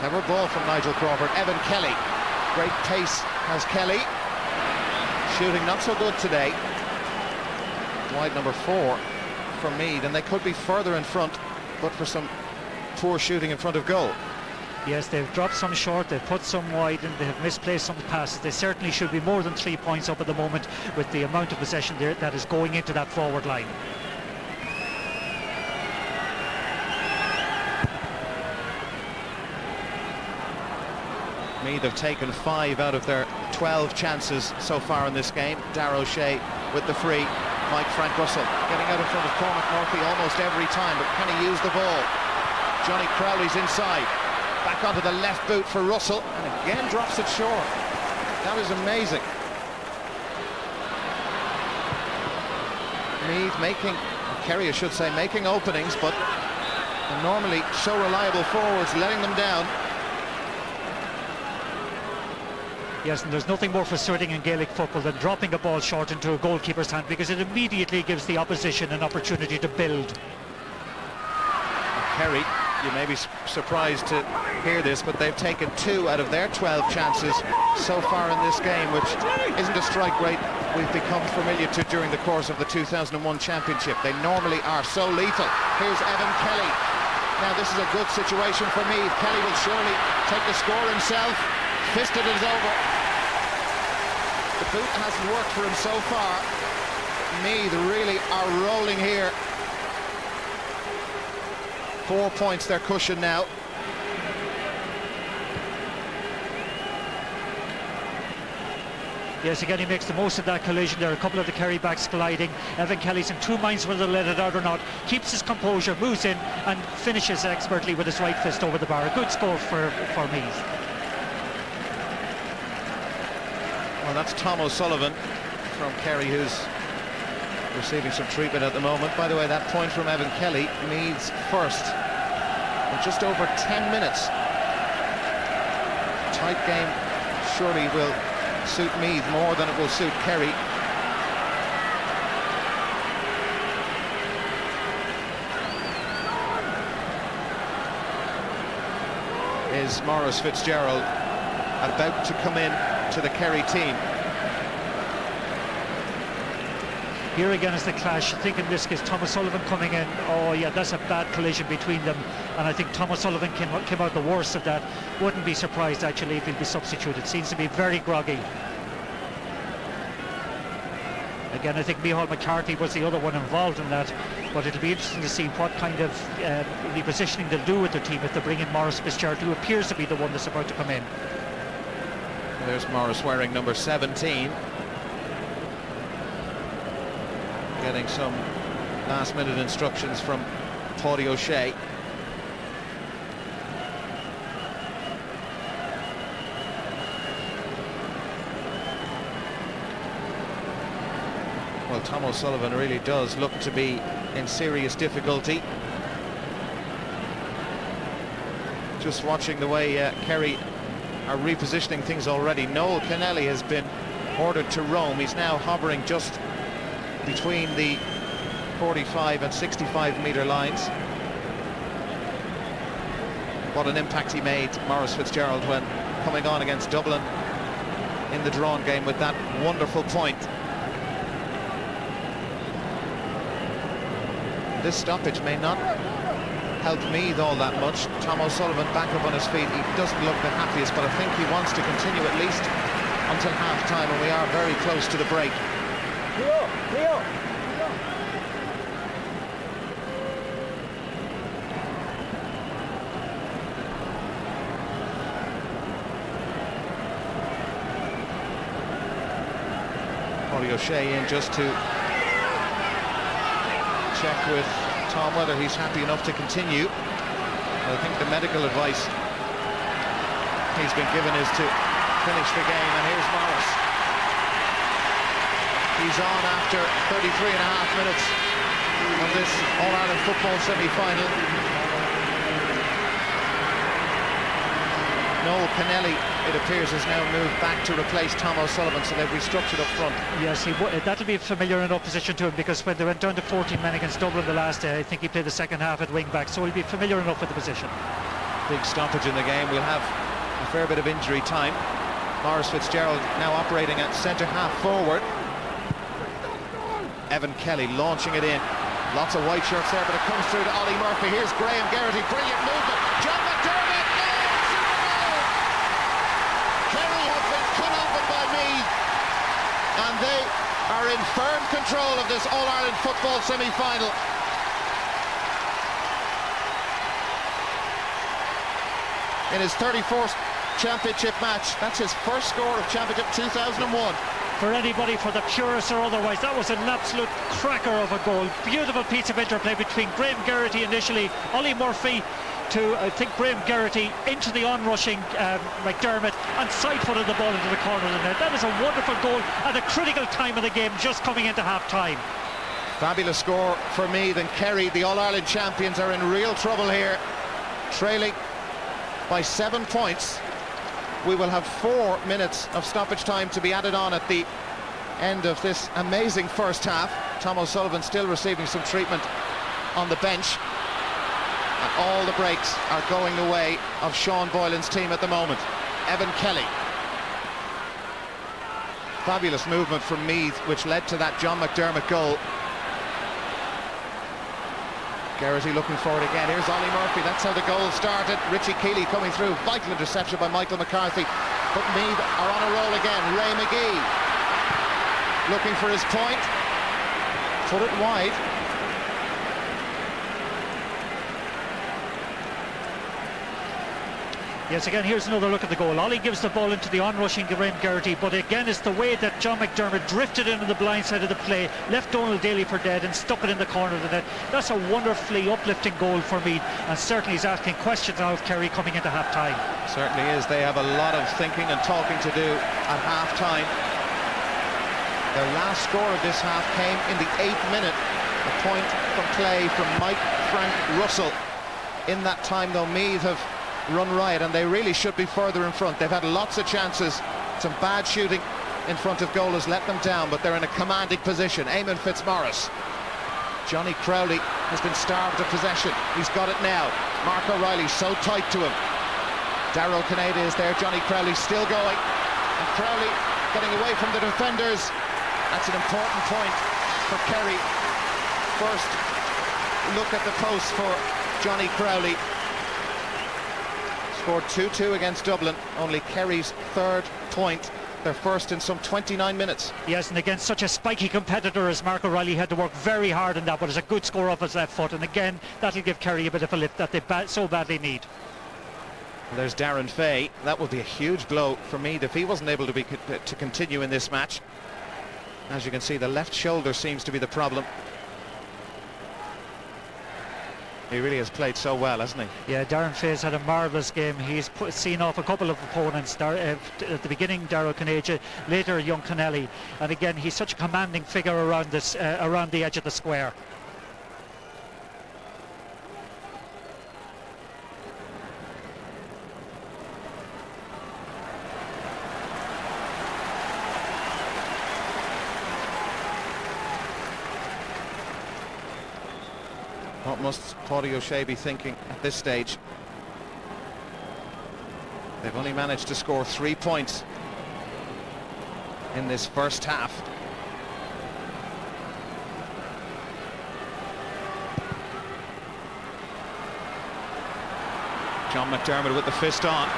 Speaker 4: Clever ball from Nigel Crawford. Evan Kelly. Great pace has Kelly. Shooting not so good today. Wide number 4 from Meath, and they could be further in front, but for some poor shooting in front of goal.
Speaker 5: Yes, they've dropped some short, they've put some wide, and they have misplaced some passes. They certainly should be more than 3 points up at the moment with the amount of possession there that is going into that forward line.
Speaker 4: Meath have taken 5 out of their 12 chances so far in this game. Darrow Shea with the free. Mike Frank Russell getting out in front of Cormac Murphy almost every time, but can he use the ball? Johnny Crowley's inside. Back onto the left boot for Russell, and again drops it short. That is amazing. Meath making, Kerry I should say, making openings, but normally so reliable forwards letting them down.
Speaker 5: Yes, and there's nothing more frustrating in Gaelic football than dropping a ball short into a goalkeeper's hand, because it immediately gives the opposition an opportunity to build.
Speaker 4: Kerry, you may be surprised to hear this, but they've taken 2 out of their 12 chances so far in this game, which isn't a strike rate we've become familiar to during the course of the 2001 championship. They normally are so lethal. Here's Evan Kelly. Now this is a good situation for Meath. Kelly will surely take the score himself. Fisted is over. The boot hasn't worked for him so far. Meath really are rolling here. 4 points their cushion now.
Speaker 5: Yes, again, he makes the most of that collision. There are a couple of the Kerry backs colliding. Evan Kelly's in 2 minds whether to let it out or not. Keeps his composure, moves in and finishes expertly with his right fist over the bar. A good score for Meath.
Speaker 4: Well, that's Tom O'Sullivan from Kerry, who's receiving some treatment at the moment. By the way, that point from Evan Kelly, Meath's first in just over 10 minutes. Tight game surely will suit Meath more than it will suit Kerry. Is Maurice Fitzgerald about to come in to the Kerry team?
Speaker 5: Here again is the clash. I think in this case Thomas Sullivan coming in. Oh yeah, that's a bad collision between them, and I think Thomas Sullivan came out the worst of that. Wouldn't be surprised actually if he'll be substituted. Seems to be very groggy. Again, I think Micheál McCarthy was the other one involved in that, but it'll be interesting to see what kind of repositioning they'll do with their team if they bring in Maurice Fitzgerald, who appears to be the one that's about to come in.
Speaker 4: There's Maurice wearing number 17. Getting some last-minute instructions from Paddy O'Shea. Well, Tom O'Sullivan really does look to be in serious difficulty. Just watching the way Kerry are repositioning things already. Noel Kennelly has been ordered to roam. He's now hovering just between the 45 and 65 metre lines. What an impact he made, Maurice Fitzgerald, when coming on against Dublin in the drawn game with that wonderful point. This stoppage may not help Meath all that much. Tom O'Sullivan back up on his feet. He doesn't look the happiest, but I think he wants to continue at least until half-time, and we are very close to the break.
Speaker 2: Leo.
Speaker 4: Paddy O'Shea in just to check with Tom whether he's happy enough to continue. I think the medical advice he's been given is to finish the game, and here's Maurice. He's on after 33 and a half minutes of this All-Ireland football semi-final. Noel Kennelly, it appears, has now moved back to replace Tom O'Sullivan, so they've restructured up front.
Speaker 5: Yes, that'll be a familiar enough position to him, because when they went down to 14 men against Dublin the last day, I think he played the second half at wing back, so he'll be familiar enough with the position.
Speaker 4: Big stoppage in the game. We'll have a fair bit of injury time. Maurice Fitzgerald now operating at centre half forward. Evan Kelly launching it in. Lots of white shirts there, but it comes through to Ollie Murphy. Here's Graham Geraghty, brilliant movement. John McDermott, Kerry have been cut open by Meath, and they are in firm control of this All-Ireland football semi-final. In his 34th championship match, that's his first score of championship 2001.
Speaker 5: For anybody, for the purists or otherwise, that was an absolute cracker of a goal. Beautiful piece of interplay between Graham Geraghty initially, Ollie Murphy to, I think, Graham Geraghty into the onrushing McDermott, and side-footed the ball into the corner of the net. That is a wonderful goal at a critical time of the game, just coming into half-time.
Speaker 4: Fabulous score for Meath, and Kerry, the All-Ireland champions, are in real trouble here, trailing by 7 points. We will have 4 minutes of stoppage time to be added on at the end of this amazing first half. Tom O'Sullivan still receiving some treatment on the bench, and all the breaks are going the way of Sean Boylan's team at the moment. Evan Kelly. Fabulous movement from Meath, which led to that John McDermott goal. Geraghty looking forward again. Here's Ollie Murphy. That's how the goal started. Richie Keeley coming through. Vital interception by Michael McCarthy. But Meath are on a roll again. Ray McGee looking for his point. Put it wide.
Speaker 5: Yes, again, here's another look at the goal. Ollie gives the ball into the onrushing Graham Geraghty, but again, it's the way that John McDermott drifted into the blind side of the play, left Donald Daly for dead, and stuck it in the corner of the net. That's a wonderfully uplifting goal for me, and certainly is asking questions now of Kerry coming into half-time.
Speaker 4: Certainly is. They have a lot of thinking and talking to do at half-time. Their last score of this half came in the 8th minute. A point from play from Mike Frank Russell. In that time, though, Meath have run riot, and they really should be further in front. They've had lots of chances. Some bad shooting in front of goal has let them down, but they're in a commanding position. Eamon Fitzmaurice. Johnny Crowley has been starved of possession. He's got it now. Mark O'Reilly so tight to him. Darrell Canada is there. Johnny Crowley still going, and Crowley getting away from the defenders. That's an important point for Kerry. First look at the post for Johnny Crowley. Scored 2-2 against Dublin, only Kerry's third point, their first in some 29 minutes.
Speaker 5: Yes, and against such a spiky competitor as Mark O'Reilly, had to work very hard on that, but it's a good score off his left foot, and again that'll give Kerry a bit of a lift that they so badly need.
Speaker 4: There's Darren Fay. That would be a huge blow for Meath if he wasn't able to continue in this match. As you can see, the left shoulder seems to be the problem. He really has played so well, hasn't he?
Speaker 5: Yeah, Darren Fay's had a marvellous game. He's seen off a couple of opponents. At the beginning, Darrell Conaja, later young Connelly, and again he's such a commanding figure around this around the edge of the square.
Speaker 4: What must Paddy O'Shea be thinking at this stage? They've only managed to score 3 points in this first half. John McDermott with the fist on.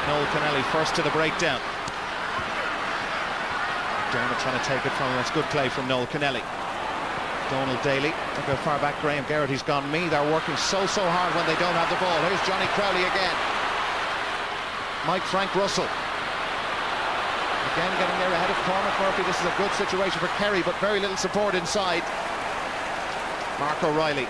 Speaker 4: Noel Kennelly first to the breakdown. McDermott trying to take it from him. That's good play from Noel Kennelly. Donald Daly, look how far back Graham Garrity's gone. Meath are working so hard when they don't have the ball. Here's Johnny Crowley again. Mike Frank Russell. Again getting there ahead of Cormac Murphy. This is a good situation for Kerry, but very little support inside. Mark O'Reilly.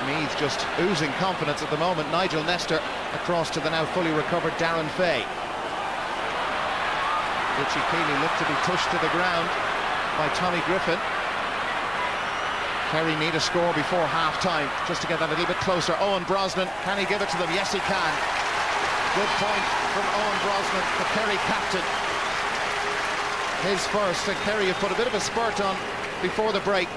Speaker 4: Meath just oozing confidence at the moment. Nigel Nestor across to the now fully recovered Darren Fay. Richie Keeley looked to be pushed to the ground by Tommy Griffin. Kerry need a score before half-time just to get that a little bit closer. Owen Brosnan, can he give it to them? Yes, he can. Good point from Owen Brosnan, the Kerry captain. His first, and Kerry have put a bit of a spurt on before the break.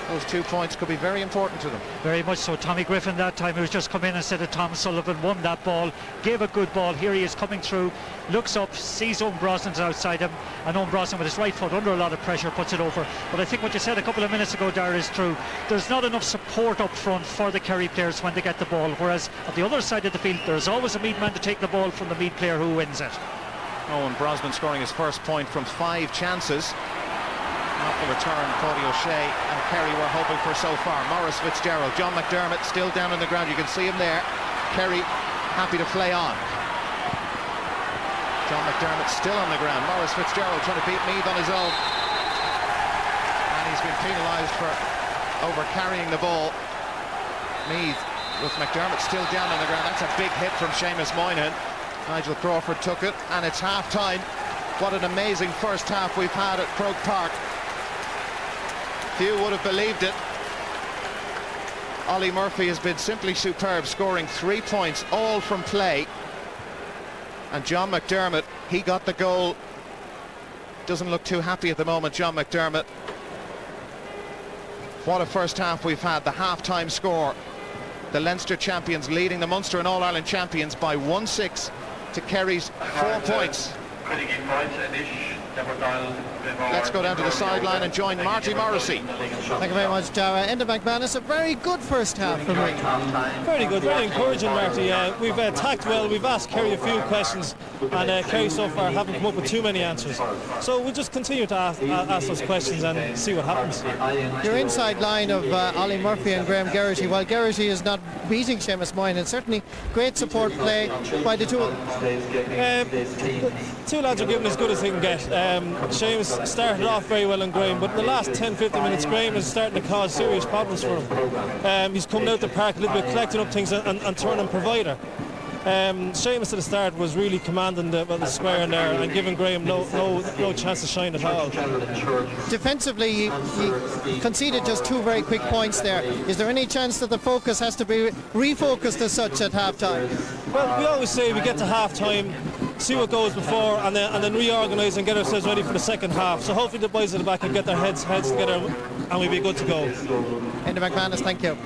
Speaker 4: Those 2 points could be very important to them.
Speaker 5: Very much so. Tommy Griffin that time, who was just come in instead of Tom Sullivan, won that ball, gave a good ball. Here he is coming through, looks up, sees Owen Brosnan's outside him, and Owen Brosnan with his right foot under a lot of pressure puts it over. But I think what you said a couple of minutes ago, Dara, is true. There's not enough support up front for the Kerry players when they get the ball, whereas at the other side of the field there's always a Meath man to take the ball from the Meath player who wins it.
Speaker 4: Owen Brosnan scoring his first point from 5 chances. Not the return Paddy O'Shea and Kerry were hoping for so far. Maurice Fitzgerald, John McDermott still down on the ground. You can see him there. Kerry happy to play on. John McDermott still on the ground. Maurice Fitzgerald trying to beat Meath on his own. And he's been penalised for over-carrying the ball. Meath with McDermott still down on the ground. That's a big hit from Seamus Moynihan. Nigel Crawford took it, and it's half-time. What an amazing first half we've had at Croke Park. Few would have believed it. Ollie Murphy has been simply superb, scoring 3 points, all from play. And John McDermott, he got the goal. Doesn't look too happy at the moment, John McDermott. What a first half we've had. The half-time score. The Leinster champions leading the Munster and All-Ireland champions by 1-6 to Kerry's 4 points. Let's go down to the sideline and join Marty Morrissey.
Speaker 7: Thank you very much, Dara. Enda McManus, a very good first half for me.
Speaker 8: Very good, very encouraging, Marty. We've attacked well, we've asked Kerry a few questions, and Kerry so far haven't come up with too many answers. So we'll just continue to ask those questions and see what happens.
Speaker 7: Your inside line of Ollie Murphy and Graham Garrity, while Garrity is not beating Seamus Moynihan, certainly great support play by the two of them.
Speaker 8: The two lads are giving as good as they can get. Seamus started off very well on Graham, but in the last 10-15 minutes Graham is starting to cause serious problems for him. He's coming out the park a little bit, collecting up things and turning provider. Seamus at the start was really commanding the square in there and giving Graham no chance to shine at all.
Speaker 7: Defensively, he conceded just 2 very quick points there. Is there any chance that the focus has to be refocused as such at half-time?
Speaker 8: Well, we always say we get to half-time, see what goes before, and then reorganise and get ourselves ready for the second half. So hopefully the boys at the back can get their heads together and we'll be good to go.
Speaker 7: Enda McManus, thank you.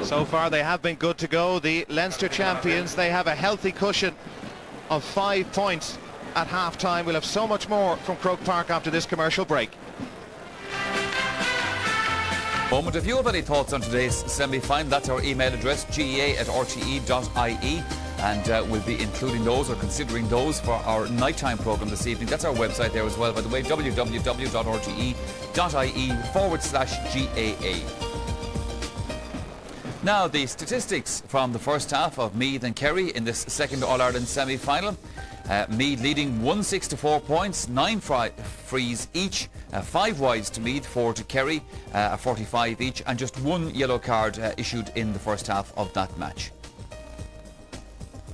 Speaker 4: So far they have been good to go. The Leinster champions, they have a healthy cushion of 5 points at half-time. We'll have so much more from Croke Park after this commercial break.
Speaker 1: Moment. If you have any thoughts on today's semi-final, that's our email address, gea@rte.ie, and we'll be including those or considering those for our nighttime programme this evening. That's our website there as well, by the way, www.rte.ie/GAA. Now, the statistics from the first half of Meath and Kerry in this second All-Ireland semi-final. Meath leading 1-6 to 4 points, 9 frees each, 5 wides to Meath, 4 to Kerry, 45 each, and just 1 yellow card issued in the first half of that match.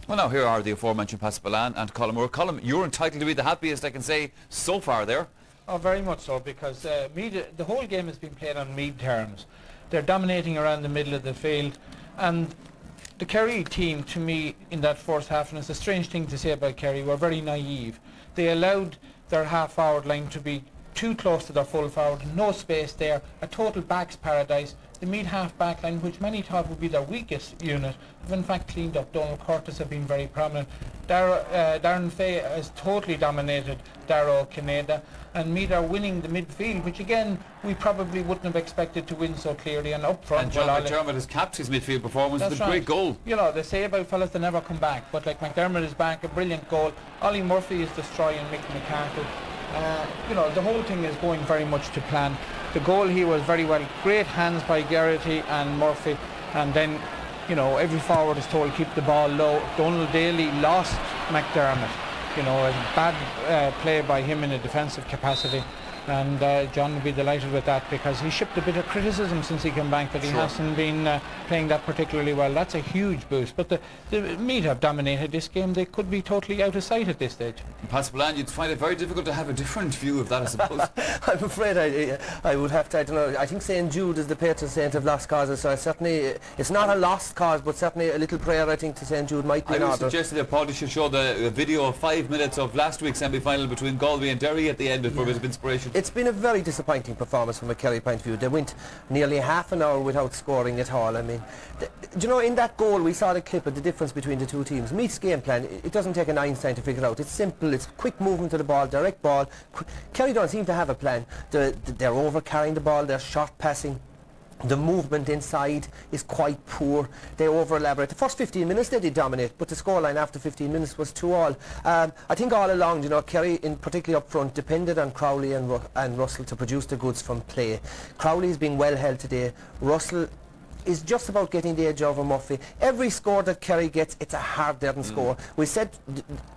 Speaker 1: Well, now here are the aforementioned Paspalan and Colm Moore. Colm, you're entitled to be the happiest, I can say, so far there.
Speaker 3: Oh, very much so, because Meath, the whole game has been played on Meath terms. They're dominating around the middle of the field, and the Kerry team, to me, in that first half, and it's a strange thing to say about Kerry, were very naive. They allowed their half-forward line to be too close to their full forward, no space there, a total backs paradise. The Meath half-back line, which many thought would be their weakest unit, have in fact cleaned up. Donald Curtis have been very prominent. Darren Fay has totally dominated Darrow Canada, and Meath are winning the midfield, which again we probably wouldn't have expected to win so clearly, and up front.
Speaker 1: And John McDermott has capped his midfield performance with a great goal.
Speaker 3: You know, they say about fellas they never come back, but like McDermott is back, a brilliant goal. Ollie Murphy is destroying Mick McCarthy. You know, the whole thing is going very much to plan. The goal here was very well, great hands by Garrity and Murphy, and then, you know, every forward is told keep the ball low. Donald Daly lost McDermott. You know, a bad play by him in a defensive capacity, and John will be delighted with that, because he shipped a bit of criticism since he came back that he hasn't been playing that particularly well. That's a huge boost, but the Meath have dominated this game. They could be totally out of sight at this stage.
Speaker 1: Paspalan, you'd find it very difficult to have a different view of that, I suppose.
Speaker 2: I'm afraid I would have to, I don't know, I think St. Jude is the patron saint of lost causes, so certainly, it's not a lost cause, but certainly a little prayer, I think, to St. Jude might be in order.
Speaker 1: I suggested that Paddy should show the video of 5 minutes of last week's semi-final between Galway and Derry at the end for a bit of inspiration.
Speaker 2: It's been a very disappointing performance from a Kerry point of view. They went nearly half an hour without scoring at all. I mean, do you know, in that goal we saw the clip of the difference between the two teams. Meath's game plan, it doesn't take an Einstein to figure it out. It's simple, it's quick movement to the ball, direct ball. Kerry don't seem to have a plan. They're over-carrying the ball, they're short passing. The movement inside is quite poor. They over-elaborate. The first 15 minutes they did dominate, but the scoreline after 15 minutes was 2-2. I think all along, you know, Kerry, particularly up front, depended on Crowley and Russell to produce the goods from play. Crowley is being well held today. Russell is just about getting the edge over Murphy. Every score that Kerry gets, it's a hard-earned score. We said,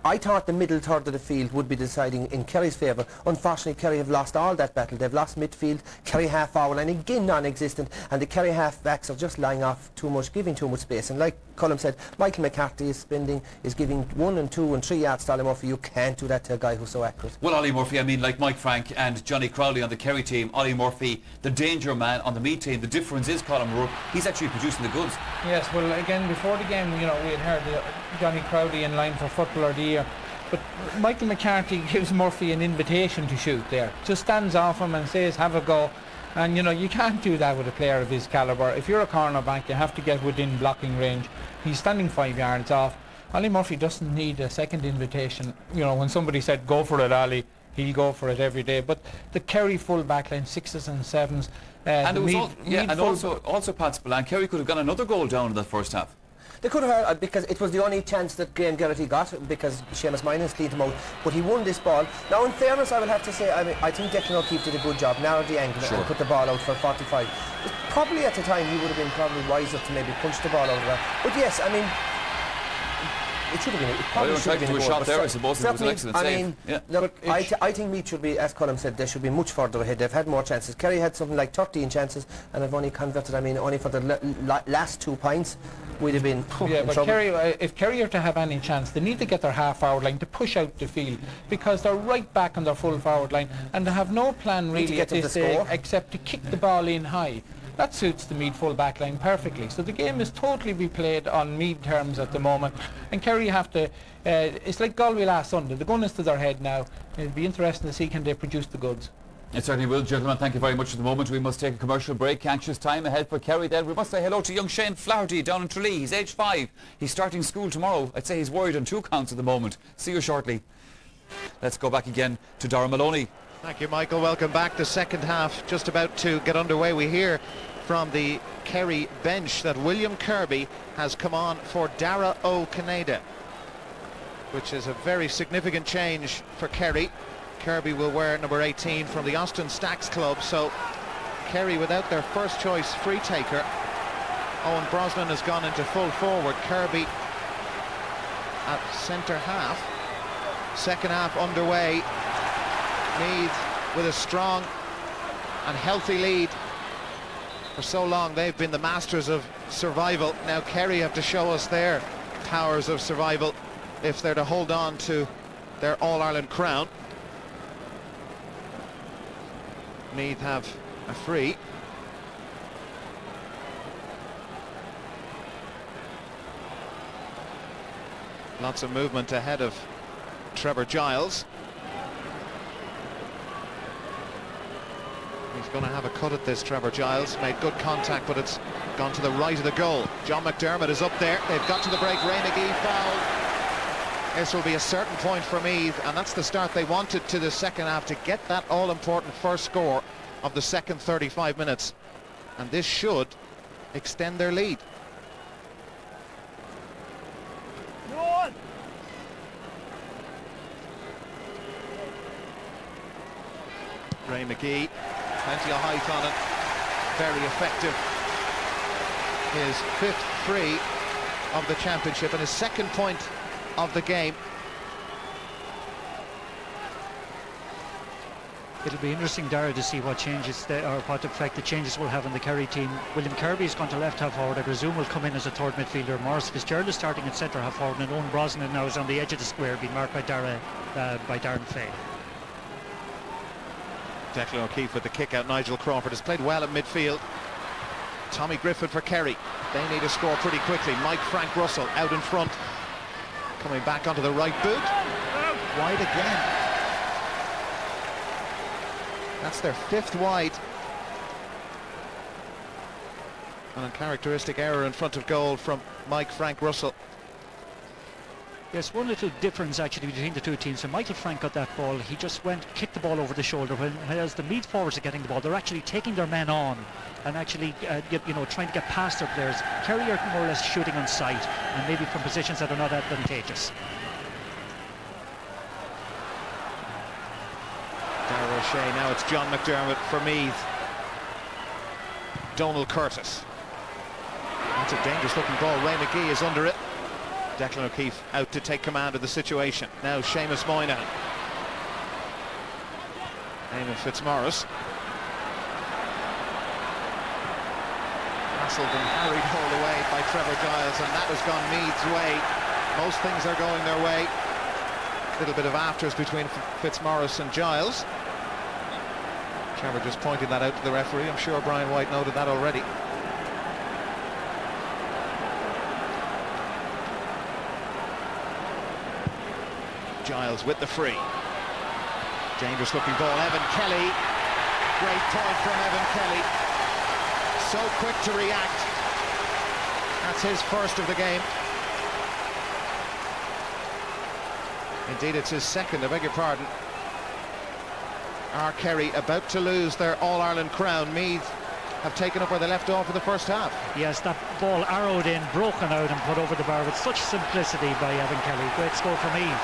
Speaker 2: I thought the middle third of the field would be deciding in Kerry's favour. Unfortunately, Kerry have lost all that battle. They've lost midfield, Kerry half-hour line again non-existent, and the Kerry half-backs are just lying off too much, giving too much space. And like Colm said, Michael McCarthy is giving 1 and 2 and 3 yards to Ollie Murphy. You can't do that to a guy who's so accurate.
Speaker 1: Well, Ollie Murphy, I mean, like Mike Frank and Johnny Crowley on the Kerry team, Ollie Murphy, the danger man on the Meath team. The difference is Colm Moore, he's actually producing the goods.
Speaker 3: Yes, well, again, before the game, you know, we had heard Johnny Crowley in line for Footballer of the Year, but Michael McCarthy gives Murphy an invitation to shoot there. Just stands off him and says, have a go. And, you know, you can't do that with a player of his calibre. If you're a cornerback, you have to get within blocking range. He's standing 5 yards off. Ollie Murphy doesn't need a second invitation. You know, when somebody said, go for it, Ollie, he'll go for it every day. But the Kerry full back line, 6s and 7s.
Speaker 1: And it was also Paspalan, Kerry could have got another goal down in that first half.
Speaker 2: They could have, because it was the only chance that Graham Garrity got, because Seamus Minans cleaned him out. But he won this ball. Now, in fairness, I will have to say, I mean, I think Declan O'Keefe did a good job, narrowed the angle and put the ball out for 45. Probably at the time he would have been probably wiser to maybe punch the ball out of that. But yes, I mean, it should have been. It probably should have been a
Speaker 1: shot there, I suppose. It was an excellent save.
Speaker 2: I mean, look, I think Meath should be, as Colm said, they should be much further ahead. They've had more chances. Kerry had something like 13 chances, and have only converted. I mean, only for the last 2 points, we'd have been.
Speaker 3: Yeah, but Kerry, if Kerry are to have any chance, they need to get their half-forward line to push out the field, because they're right back on their full forward line, and they have no plan really at this stage except to kick the ball in high. That suits the Meath full back line perfectly. So the game is totally be played on Meath terms at the moment. And Kerry have to, it's like Galway last Sunday. The gun is to their head now. It'll be interesting to see can they produce the goods.
Speaker 1: It certainly will, gentlemen. Thank you very much for the moment. We must take a commercial break. Anxious time ahead for Kerry then. We must say hello to young Shane Flaherty down in Tralee. He's age 5. He's starting school tomorrow. I'd say he's worried on 2 counts at the moment. See you shortly. Let's go back again to Dara Maloney.
Speaker 4: Thank you, Michael. Welcome back. The second half just about to get underway. We hear from the Kerry bench that William Kirby has come on for Dara O'Canada, which is a very significant change for Kerry. Kirby will wear number 18 from the Austin Stacks club, so Kerry without their first choice free taker. Owen Brosnan has gone into full forward. Kirby at centre half. Second half underway. Meath with a strong and healthy lead. For so long they've been the masters of survival. Now Kerry have to show us their powers of survival if they're to hold on to their All-Ireland crown. Meath have a free. Lots of movement ahead of Trevor Giles. He's going to have a cut at this, Trevor Giles. Made good contact, but it's gone to the right of the goal. John McDermott is up there. They've got to the break. Ray McGee fouled. This will be a certain point for Meath, and that's the start they wanted to the second half, to get that all-important first score of the second 35 minutes. And this should extend their lead. Ray McGee, plenty of height on it, very effective. His 5th free of the championship and his 2nd point of the game.
Speaker 5: It'll be interesting, Dara, to see what changes or what effect the changes will have on the Kerry team. William Kirby has gone to left half forward. I presume will come in as a third midfielder. Maurice Fitzgerald is starting at centre half forward, and Owen Brosnan now is on the edge of the square, being marked by Darren Fay.
Speaker 4: Declan O'Keefe with the kick out. Nigel Crawford has played well at midfield. Tommy Griffin for Kerry. They need a score pretty quickly. Mike Frank Russell out in front. Coming back onto the right boot. Wide again. That's their 5th wide. And a characteristic error in front of goal from Mike Frank Russell.
Speaker 5: Yes, one little difference actually between the two teams. When Michael Frank got that ball, he just kicked the ball over the shoulder. Whereas the Meath forwards are getting the ball, they're actually taking their men on and actually, trying to get past their players. Kerry are more or less shooting on sight and maybe from positions that are not advantageous.
Speaker 4: Dara O'Shea, now it's John McDermott for Meath. Donald Curtis. That's a dangerous looking ball. Ray McGee is under it. Declan O'Keefe out to take command of the situation. Now Seamus Moynihan. Eamon Fitzmaurice. Hassled and harried all the way by Trevor Giles, and that has gone Meath's way. Most things are going their way. A little bit of afters between Fitzmaurice and Giles. Trevor just pointed that out to the referee. I'm sure Brian White noted that already. Giles with the free. Dangerous looking ball. Evan Kelly. Great point from Evan Kelly. So quick to react. That's his first of the game. Indeed, it's his 2nd, I beg your pardon. Are Kerry about to lose their All-Ireland crown? Meath have taken up where they left off in the first half.
Speaker 5: Yes, that ball arrowed in, broken out and put over the bar with such simplicity by Evan Kelly. Great score for Meath.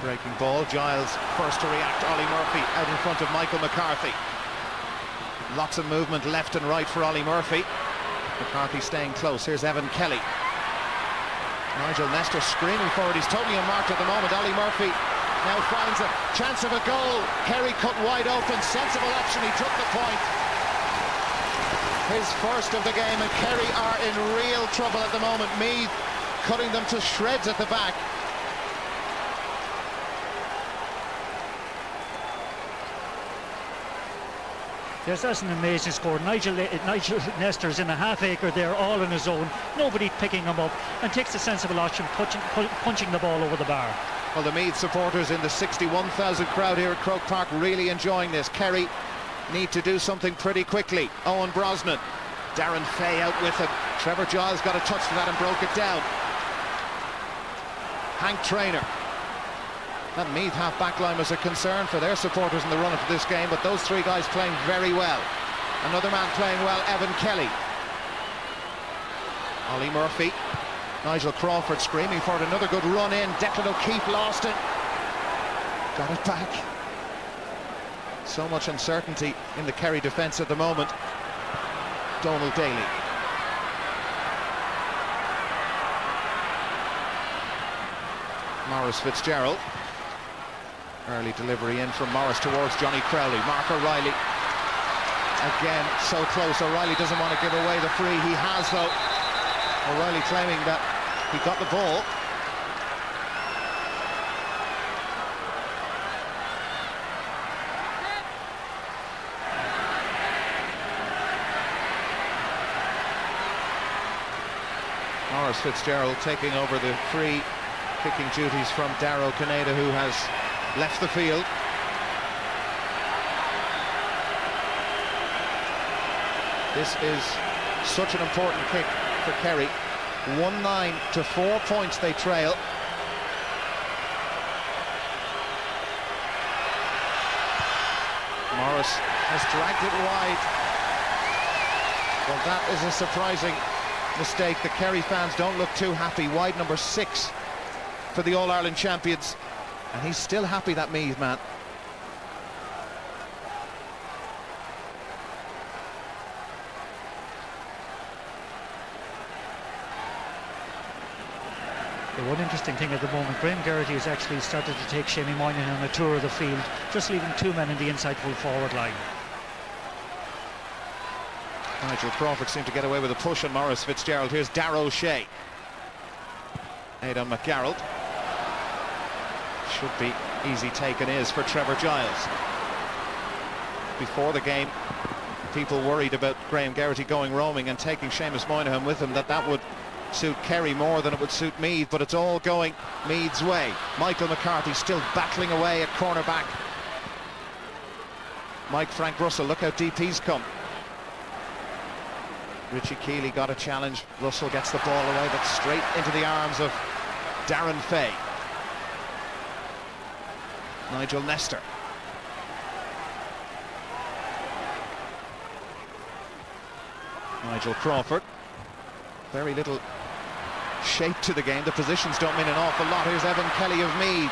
Speaker 4: Breaking ball. Giles first to react. Ollie Murphy out in front of Michael McCarthy. Lots of movement left and right for Ollie Murphy. McCarthy staying close. Here's Evan Kelly. Nigel Nestor screaming forward. He's totally unmarked at the moment. Ollie Murphy now finds a chance of a goal. Kerry cut wide open. Sensible action. He took the point. His first of the game, and Kerry are in real trouble at the moment. Meath cutting them to shreds at the back.
Speaker 5: Yes, that's an amazing score. Nigel Nestor's in a half acre there, all on his own. Nobody picking him up, and takes a sensible action, punching the ball over the bar.
Speaker 4: Well, the Meath supporters in the 61,000 crowd here at Croke Park really enjoying this. Kerry need to do something pretty quickly. Owen Brosnan, Darren Fay out with him. Trevor Giles got a touch to that and broke it down. Hank Traynor. That Meath half-back line was a concern for their supporters in the run-up to this game, but those three guys playing very well. Another man playing well, Evan Kelly. Ollie Murphy. Nigel Crawford screaming for it. Another good run in. Declan O'Keefe lost it. Got it back. So much uncertainty in the Kerry defence at the moment. Donald Daly. Maurice Fitzgerald. Early delivery in from Morris towards Johnny Crowley. Mark O'Reilly. Again, so close. O'Reilly doesn't want to give away the free. He has, though. O'Reilly claiming that he got the ball. Maurice Fitzgerald taking over the free kicking duties from Darrow Canada, who has left the field. This is such an important kick for Kerry. 1-9 to 4 points they trail. Morris has dragged it wide. Well, that is a surprising mistake. The Kerry fans don't look too happy. Wide number 6 for the All-Ireland champions. And he's still happy, that Meath man.
Speaker 5: The one interesting thing at the moment, Graham Geraghty has actually started to take Seamie Moynihan on a tour of the field, just leaving 2 men in the inside full forward line.
Speaker 4: Nigel Crawford seemed to get away with a push on Maurice Fitzgerald. Here's Darrow Shea. Aidan McGarrald. Should be easy take and is for Trevor Giles. Before the game, people worried about Graham Geraghty going roaming and taking Seamus Moynihan with him, that would suit Kerry more than it would suit Meath, but it's all going Meath's way. Michael McCarthy still battling away at cornerback. Mike Frank Russell, look how deep he's come. Richie Keeley got a challenge. Russell gets the ball away, but straight into the arms of Darren Fay. Nigel Nestor. Nigel Crawford. Very little shape to the game. The positions don't mean an awful lot. Here's Evan Kelly of Meath.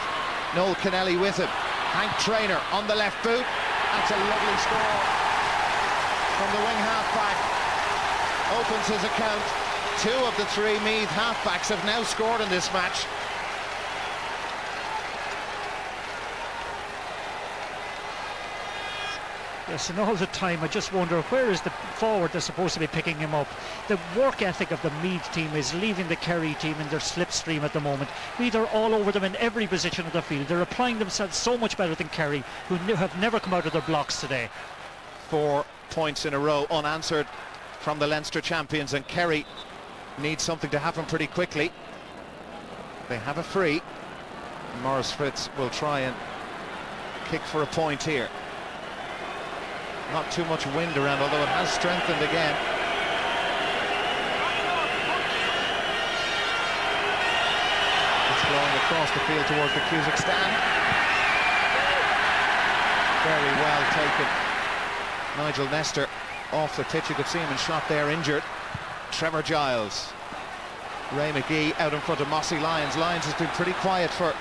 Speaker 4: Noel Kennelly with him. Hank Traynor on the left boot. That's a lovely score from the wing half-back. Opens his account. 2 of the 3 Meath half-backs have now scored in this match.
Speaker 5: Yes, and all the time I just wonder, where is the forward that's supposed to be picking him up? The work ethic of the Meath team is leaving the Kerry team in their slipstream at the moment. Meath are all over them in every position of the field. They're applying themselves so much better than Kerry, who have never come out of their blocks today.
Speaker 4: 4 points in a row unanswered from the Leinster champions, and Kerry needs something to happen pretty quickly. They have a free. Maurice Fritz will try and kick for a point here. Not too much wind around, although it has strengthened again. It's blowing across the field towards the Cusack stand. Very well taken. Nigel Nestor off the pitch. You could see him in shot there, injured. Trevor Giles. Ray McGee out in front of Mossy Lyons. Lyons has been pretty quiet for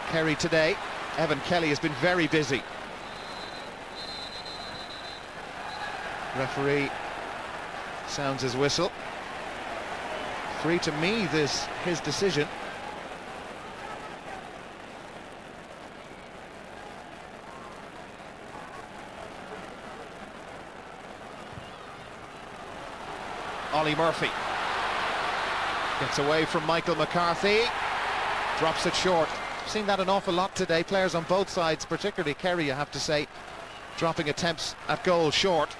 Speaker 4: Kerry today. Evan Kelly has been very busy. Referee sounds his whistle. Free to Meath is his decision. Ollie Murphy gets away from Michael McCarthy, drops it short. Seen that an awful lot today. Players on both sides, particularly Kerry, you have to say, dropping attempts at goal short.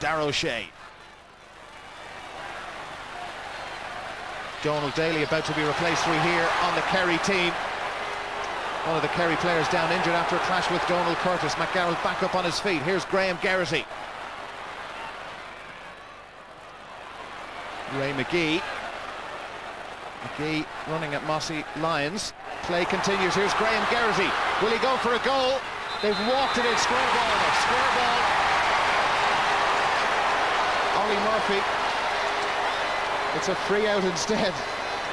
Speaker 4: Darrow Shea. Donald Daly about to be replaced through here on the Kerry team. One of the Kerry players down injured after a clash with Donald Curtis. McGarrett back up on his feet. Here's Graham Geraghty. Ray McGee. McGee running at Mossy Lions. Play continues. Here's Graham Geraghty. Will he go for a goal? They've walked it in. Square ball. Square ball. Ollie Murphy. It's a free out instead.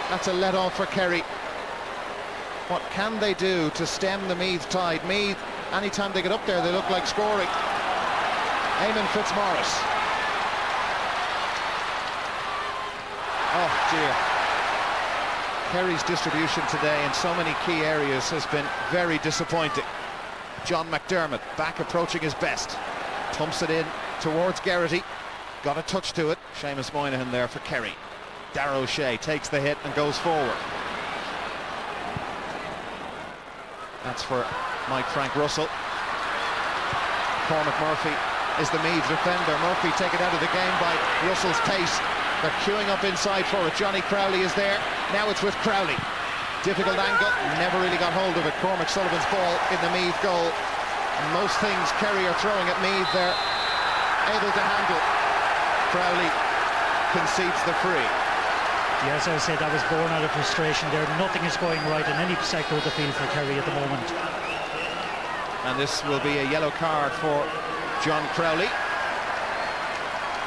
Speaker 4: That's a let off for Kerry. What can they do to stem the Meath tide? Meath, anytime they get up there, they look like scoring. Eamon Fitzmaurice. Oh dear. Kerry's distribution today in so many key areas has been very disappointing. John McDermott back approaching his best. Pumps it in towards Geraghty. Got a touch to it. Seamus Moynihan there for Kerry. Darragh O'Shea takes the hit and goes forward. That's for Mike Frank Russell. Cormac Murphy is the Meath defender. Murphy taken out of the game by Russell's pace. They're queuing up inside for it. Johnny Crowley is there. Now it's with Crowley. Difficult angle. Never really got hold of it. Cormac Sullivan's ball in the Meath goal. And most things Kerry are throwing at Meath, they're able to handle. Crowley concedes the free.
Speaker 5: Yes, I would say that was born out of frustration there. Nothing is going right in any sector of the field for Kerry at the moment.
Speaker 4: And this will be a yellow card for John Crowley.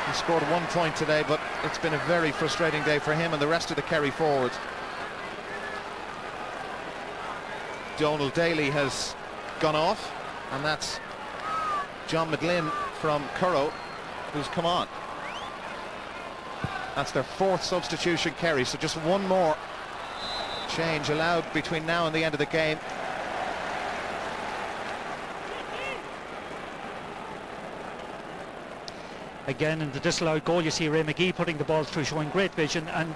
Speaker 4: He scored 1 point today, but it's been a very frustrating day for him and the rest of the Kerry forwards. Donald Daly has gone off, and that's John McGlynn from Currow who's come on. That's their fourth substitution, Kerry, so just one more change allowed between now and the end of the game.
Speaker 5: Again, in the disallowed goal, you see Ray McGee putting the ball through, showing great vision, and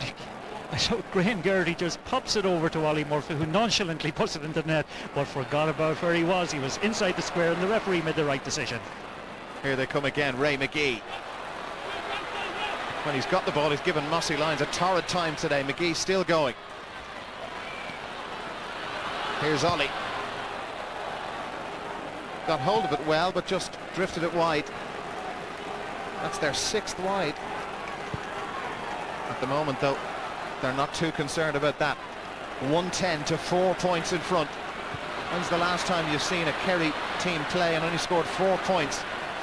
Speaker 5: so Graham Geraghty just pops it over to Ollie Murphy, who nonchalantly puts it into the net, but forgot about where he was. He was inside the square, and the referee made the right decision.
Speaker 4: Here they come again, Ray McGee. When he's got the ball, he's given Mossy Lions a torrid time today. McGee still going. Here's Ollie. Got hold of it well, but just drifted it wide. That's their sixth wide. At the moment, though, they're not too concerned about that. 110 to 4 points in front. When's the last time you've seen a Kerry team play and only scored 4 points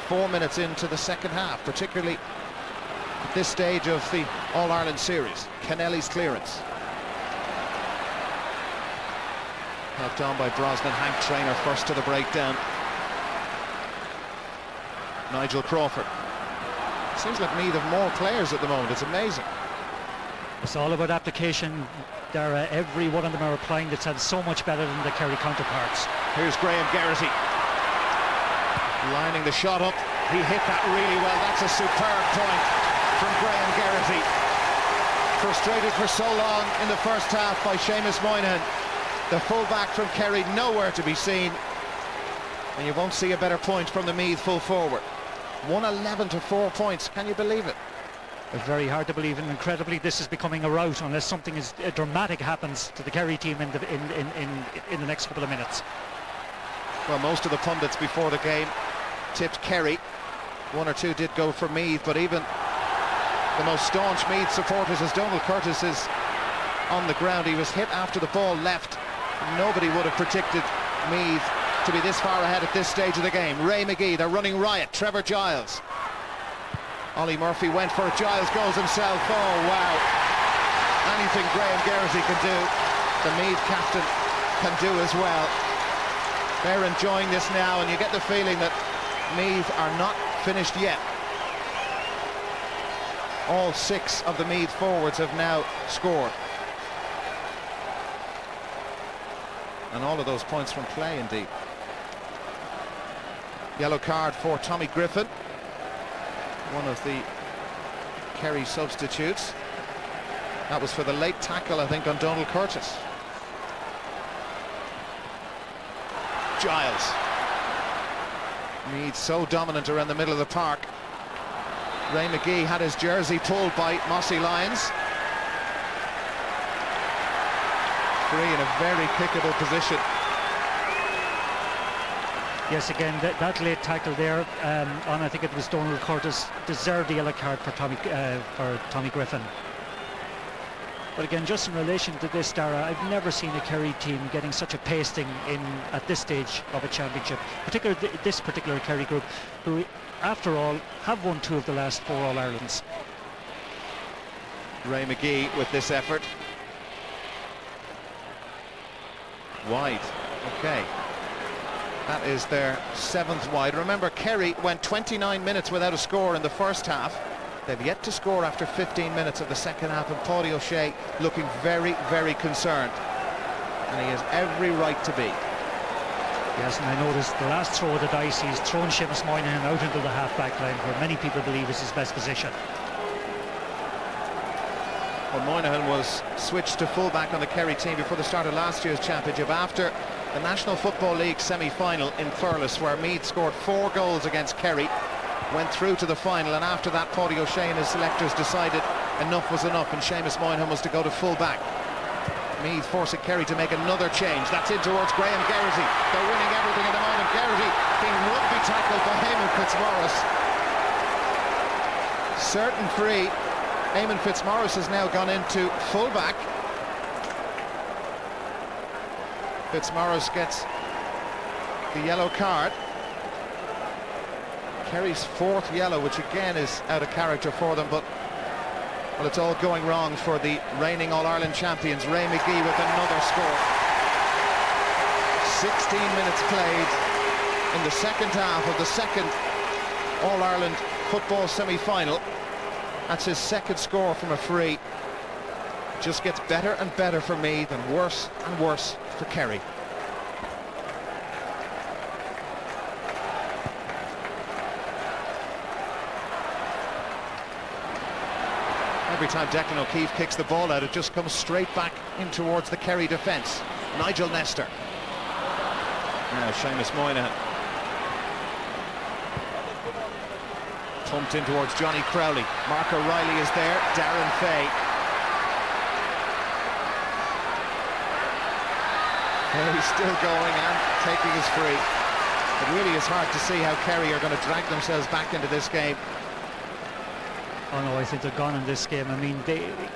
Speaker 4: 4 minutes into the second half, particularly at this stage of the All-Ireland series? Kennelly's clearance. Helped on by Brosnan. Hank Traynor first to the breakdown. Nigel Crawford. Seems like Meath have more players at the moment. It's amazing.
Speaker 5: It's all about application. Every one of them are applying that's had so much better than the Kerry counterparts.
Speaker 4: Here's Graham Geraghty. Lining the shot up. He hit that really well. That's a superb point from Graham Geraghty. Frustrated for so long in the first half by Seamus Moynihan. The fullback from Kerry nowhere to be seen. And you won't see a better point from the Meath full forward. 111 to 4 points. Can you believe it?
Speaker 5: It's very hard to believe, and incredibly this is becoming a rout unless something dramatic happens to the Kerry team in the next couple of minutes.
Speaker 4: Well, most of the pundits before the game tipped Kerry. One or two did go for Meath, but even the most staunch Meath supporters, as Donald Curtis is on the ground, he was hit after the ball left. Nobody would have predicted Meath to be this far ahead at this stage of the game. Ray McGee, they're running riot. Trevor Giles. Ollie Murphy went for it. Giles goes himself. Oh, wow. Anything Graham Geraghty can do, the Meath captain can do as well. They're enjoying this now, and you get the feeling that Meath are not finished yet. All 6 of the Meath forwards have now scored. And all of those points from play, indeed. Yellow card for Tommy Griffin, one of the Kerry substitutes. That was for the late tackle, I think, on Donald Curtis. Giles. Meath so dominant around the middle of the park. Ray McGee had his jersey pulled by Mossy Lions. Free in a very kickable position
Speaker 5: Yes, again, that late tackle there on, I think it was Donald Curtis, deserved the yellow card for Tommy Griffin. But again, just in relation to this, Dara, I've never seen a Kerry team getting such a pasting at this stage of a championship, particularly this particular Kerry group, who, after all, have won 2 of the last 4 All-Irelands.
Speaker 4: Ray McGee with this effort. Wide. Okay. That is their 7th wide. Remember, Kerry went 29 minutes without a score in the first half. They've yet to score after 15 minutes of the second half, and Paudie O'Shea looking very, very concerned. And he has every right to be.
Speaker 5: Yes, and I noticed the last throw of the dice, he's thrown Seamus Moynihan out into the half-back line, where many people believe is his best position.
Speaker 4: Well, Moynihan was switched to full-back on the Kerry team before the start of last year's championship, after the National Football League semi-final in Thurles, where Meath scored 4 goals against Kerry, went through to the final, and after that Paudie O'Shea and his selectors decided enough was enough, and Seamus Moynihan was to go to full-back. Meath forcing Kerry to make another change. That's in towards Graham Geraghty. They're winning everything at the moment. Geraghty being rugby tackled by Eamon Fitzmaurice. Certain free. Eamon Fitzmaurice has now gone into full-back. Fitzmaurice gets the yellow card. Kerry's 4th yellow, which again is out of character for them, but well, it's all going wrong for the reigning All-Ireland champions. Ray McGee with another score. 16 minutes played in the second half of the second All-Ireland football semi-final. That's his 2nd score from a free. It just gets better and better for Meath and worse for Kerry. Every time Declan O'Keefe kicks the ball out, it just comes straight back in towards the Kerry defence. Nigel Nestor. Now Seamus Moynihan. Pumped in towards Johnny Crowley. Mark O'Reilly is there. Darren Fay. He's still going and taking his free. It really is hard to see how Kerry are going to drag themselves back into this game.
Speaker 5: Oh no, I think they're gone in this game. I mean,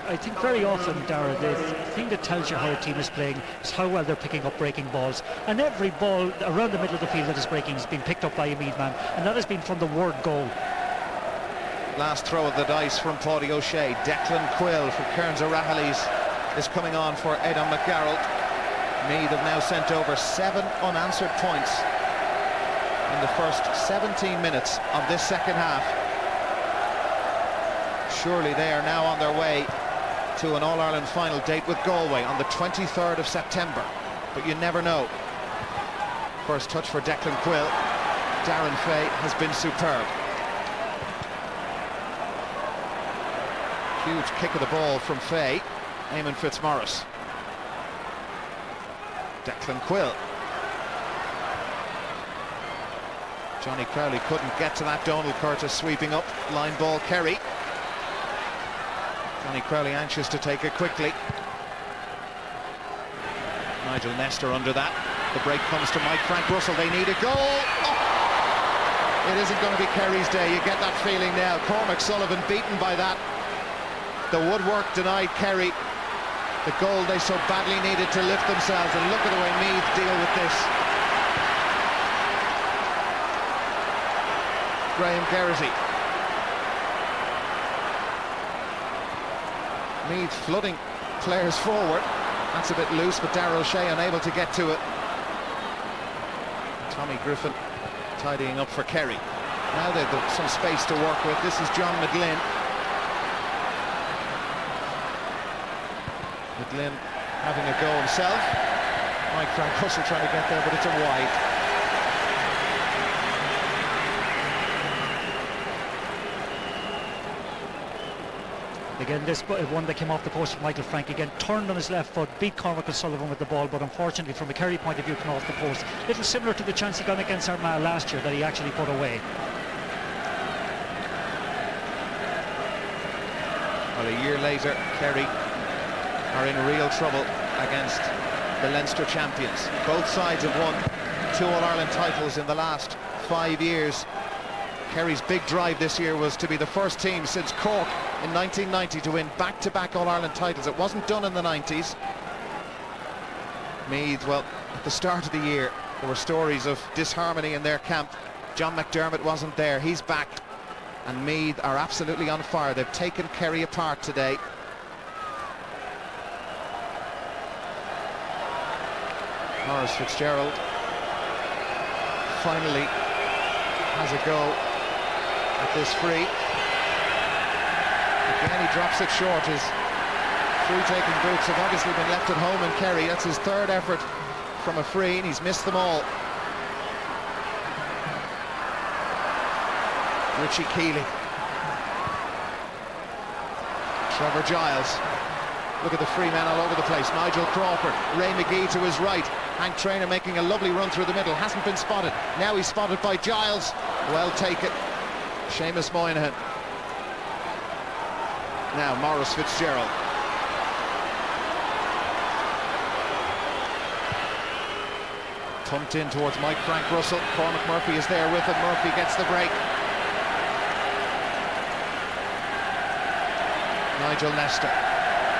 Speaker 5: I think very often, Dara, the thing that tells you how a team is playing is how well they're picking up breaking balls. And every ball around the middle of the field that is breaking has been picked up by a Meath man, and that has been from the word goal.
Speaker 4: Last throw of the dice from Paudie O'Shea. Declan Quill from Kearns O'Rahilly's is coming on for Aidan McGarrell. Meath have now sent over 7 unanswered points in the first 17 minutes of this second half. Surely they are now on their way to an All-Ireland final date with Galway on the 23rd of September. But you never know. First touch for Declan Quill. Darren Fay has been superb. Huge kick of the ball from Fay. Eamon Fitzmaurice. Declan Quill. Johnny Crowley couldn't get to that. Donald Curtis sweeping up. Line ball Kerry. Johnny Crowley anxious to take it quickly. Nigel Nestor under that. The break comes to Mike Frank Russell. They need a goal. Oh! It isn't going to be Kerry's day. You get that feeling now. Cormac Sullivan beaten by that. The woodwork denied Kerry the goal they so badly needed to lift themselves. And look at the way Meath deal with this. Graham Geraghty. Meath flooding players forward. That's a bit loose, but Darrell O'Shea unable to get to it. Tommy Griffin tidying up for Kerry. Now they've got some space to work with. This is John McGlynn. McGlynn having a go himself. Mike Frank Russell trying to get there, but it's a wide.
Speaker 5: Again, this one that came off the post from Michael Frank, again turned on his left foot, beat Cormac O'Sullivan with the ball, but unfortunately from a Kerry point of view came off the post. Little similar to the chance he got against Armagh last year that he actually put away.
Speaker 4: Well, a year later, Kerry are in real trouble against the Leinster champions. Both sides have won 2 All-Ireland titles in the last 5 years. Kerry's big drive this year was to be the first team since Croke in 1990 to win back-to-back All-Ireland titles. It wasn't done in the 90s. Meath, well, at the start of the year, there were stories of disharmony in their camp. John McDermott wasn't there. He's back. And Meath are absolutely on fire. They've taken Kerry apart today. Maurice Fitzgerald finally has a go at this free. Again, he drops it short. His free-taking boots have obviously been left at home in Kerry. That's his 3rd effort from a free, and he's missed them all. Richie Keeley. Trevor Giles. Look at the free men all over the place. Nigel Crawford, Ray McGee to his right. Hank Traynor making a lovely run through the middle. Hasn't been spotted. Now he's spotted by Giles. Well taken. Seamus Moynihan. Now Maurice Fitzgerald. Tumped in towards Mike Frank Russell. Cormac Murphy is there with him. Murphy gets the break. Nigel Nestor.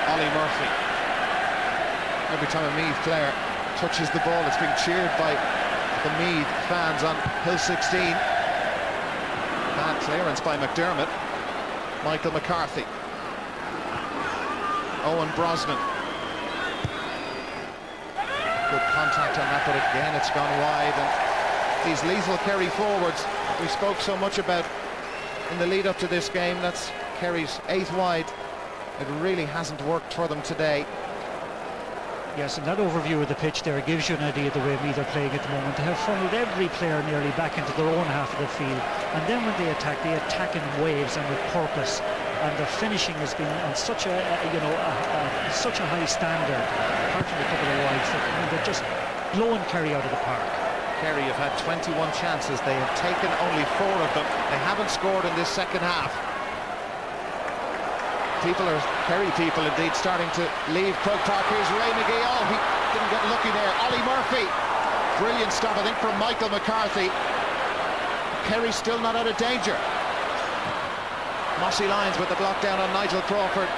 Speaker 4: Ollie Murphy. Every time a Meath player touches the ball, it's being cheered by the Meath fans on Hill 16. Bad clearance by McDermott. Michael McCarthy. Owen Brosnan. Good contact on that, but again it's gone wide. And these lethal Kerry forwards we spoke so much about in the lead up to this game, that's Kerry's 8th wide. It really hasn't worked for them today.
Speaker 5: Yes, and that overview of the pitch there gives you an idea of the way Meath are playing at the moment. They have funneled every player nearly back into their own half of the field, and then when they attack in waves and with purpose. And their finishing has been on such a such a high standard, apart from a couple of wides. They're just blowing Kerry out of the park.
Speaker 4: Kerry have had 21 chances. They have taken only 4 of them. They haven't scored in this second half. Kerry people indeed starting to leave Croke Park. Here's Ray McGee. Oh, he didn't get lucky there. Ollie Murphy. Brilliant stop, I think, from Michael McCarthy. Kerry still not out of danger. Mossy Lyons with the block down on Nigel Crawford.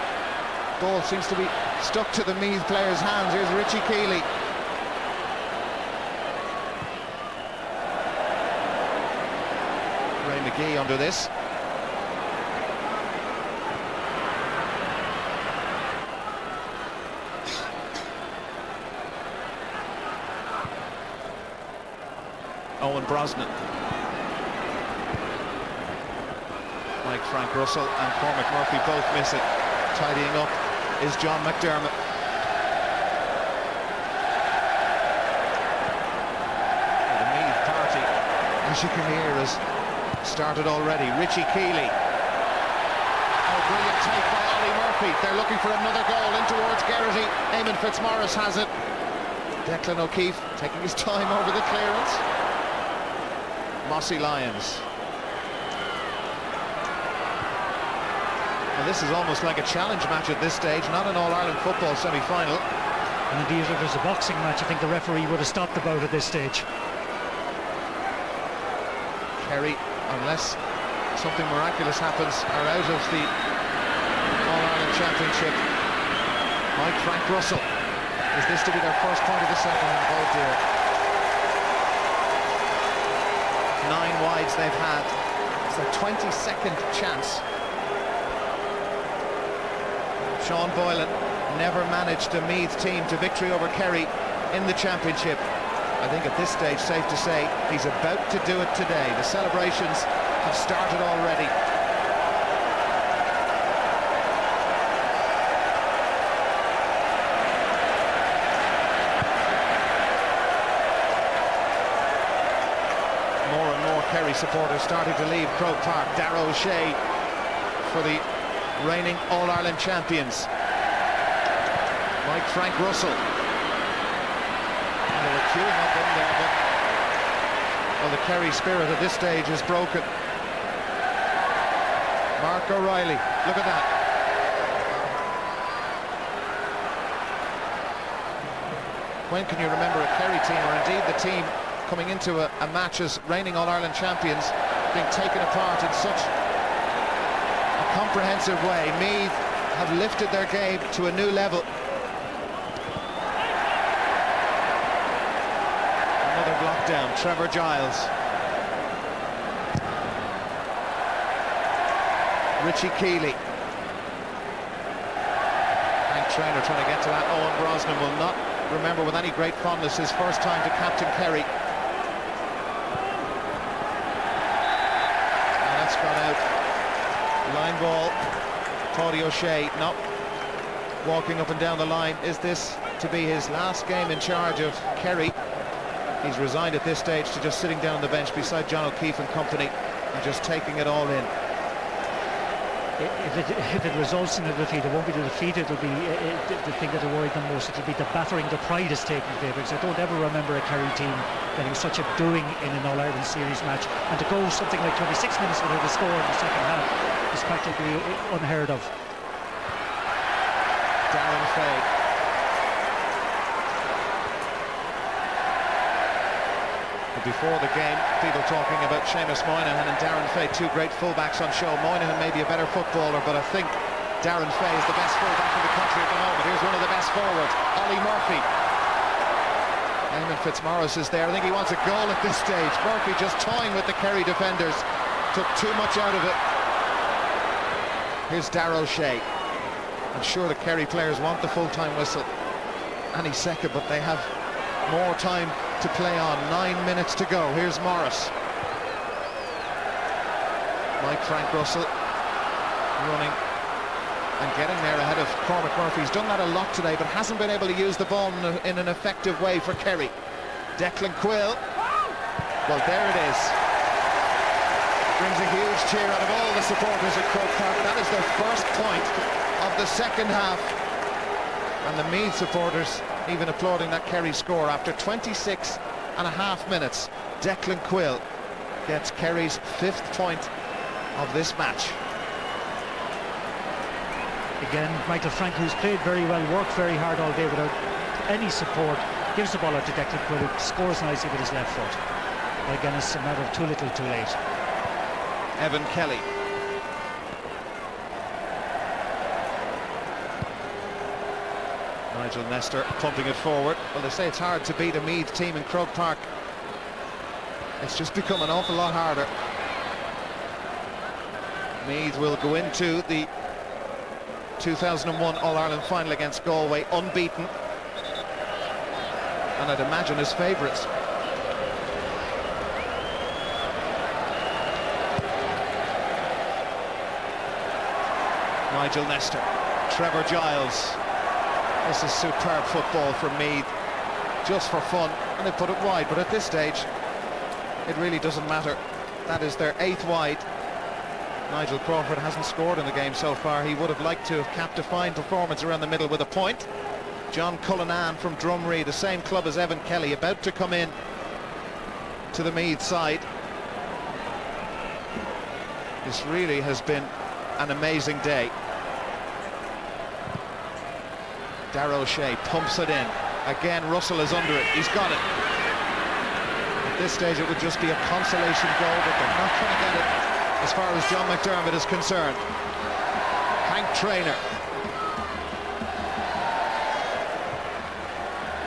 Speaker 4: Ball seems to be stuck to the Meath player's hands. Here's Richie Keeley. Ray McGee under this. Owen Brosnan. Mike Frank Russell and Cormac Murphy both miss it. Tidying up is John McDermott. The Meath party, as you can hear, has started already. Richie Keeley. Oh, brilliant take by Ollie Murphy. They're looking for another goal in towards Geraghty. Eamon Fitzmaurice has it. Declan O'Keefe taking his time over the clearance. Mossy Lyons. Well, this is almost like a challenge match at this stage, not an All-Ireland football semi-final.
Speaker 5: And indeed, if it was a boxing match, I think the referee would have stopped the bout at this stage.
Speaker 4: Kerry, unless something miraculous happens, are out of the All-Ireland Championship. Mike Frank Russell. Is this to be their first point of the second? Oh dear. 9 wides they've had. It's their 22nd chance. Sean Boylan never managed a Meath team to victory over Kerry in the championship. I think at this stage, safe to say, he's about to do it today. The celebrations have started already. More and more Kerry supporters starting to leave Croke Park. Darragh O'Shea for the reigning All-Ireland champions. Mike Frank Russell. And they were queuing up in there, but well, the Kerry spirit at this stage is broken. Mark O'Reilly, look at that. When can you remember a Kerry team, or indeed the team coming into a match as reigning All-Ireland champions, being taken apart in such a comprehensive way. Meath have lifted their game to a new level. Another block down, Trevor Giles. Richie Keeley. Hank Traynor trying to get to that. Owen Brosnan will not remember with any great fondness his first time to captain Kerry. And that's gone out. Line ball. Toddy O'Shea not walking up and down the line. Is this to be his last game in charge of Kerry? He's resigned at this stage to just sitting down on the bench beside John O'Keefe and company and just taking it all in.
Speaker 5: If it results in a defeat, it won't be the defeat, it'll be the thing that will worry them most. It'll be the battering the pride is taking place, because I don't ever remember a Kerry team getting such a doing in an All-Ireland Series match, and to go something like 26 minutes without a score in the second half is practically unheard of.
Speaker 4: Darren Fay. Before the game, people talking about Seamus Moynihan and Darren Fay, two great fullbacks on show. Moynihan may be a better footballer, but I think Darren Fay is the best fullback in the country at the moment. Here's one of the best forwards, Ollie Murphy. Eamon Fitzmaurice is there. I think he wants a goal at this stage. Murphy just toying with the Kerry defenders. Took too much out of it. Here's Darragh O'Shea. I'm sure the Kerry players want the full-time whistle any second, but they have more time to play on. 9 minutes to go. Here's Morris. Mike Frank Russell running and getting there ahead of Cormac Murphy. He's done that a lot today, but hasn't been able to use the ball in an effective way for Kerry. Declan Quill. Well, there it is. Brings a huge cheer out of all the supporters at Croke Park. That is their first point of the second half. And the Meath supporters even applauding that Kerry score after 26 and a half minutes. Declan Quill gets Kerry's 5th point of this match.
Speaker 5: Again, Michael Frank, who's played very well, worked very hard all day without any support, gives the ball out to Declan Quill, who scores nicely with his left foot. But again, it's a matter of too little too late.
Speaker 4: Evan Kelly. Nigel Nestor pumping it forward. Well, they say it's hard to beat a Meath team in Croke Park. It's just become an awful lot harder. Meath will go into the 2001 All-Ireland final against Galway unbeaten, and I'd imagine as favourites. Nigel Nestor, Trevor Giles. This is superb football from Meath, just for fun, and they put it wide, but at this stage it really doesn't matter. That is their 8th wide. Nigel Crawford hasn't scored in the game so far. He would have liked to have capped a fine performance around the middle with a point. John Cullinan from Drumree, the same club as Evan Kelly, about to come in to the Meath side. This really has been an amazing day. Darragh O'Shea pumps it in. Again, Russell is under it. He's got it. At this stage, it would just be a consolation goal, but they're not going to get it as far as John McDermott is concerned. Hank Traynor.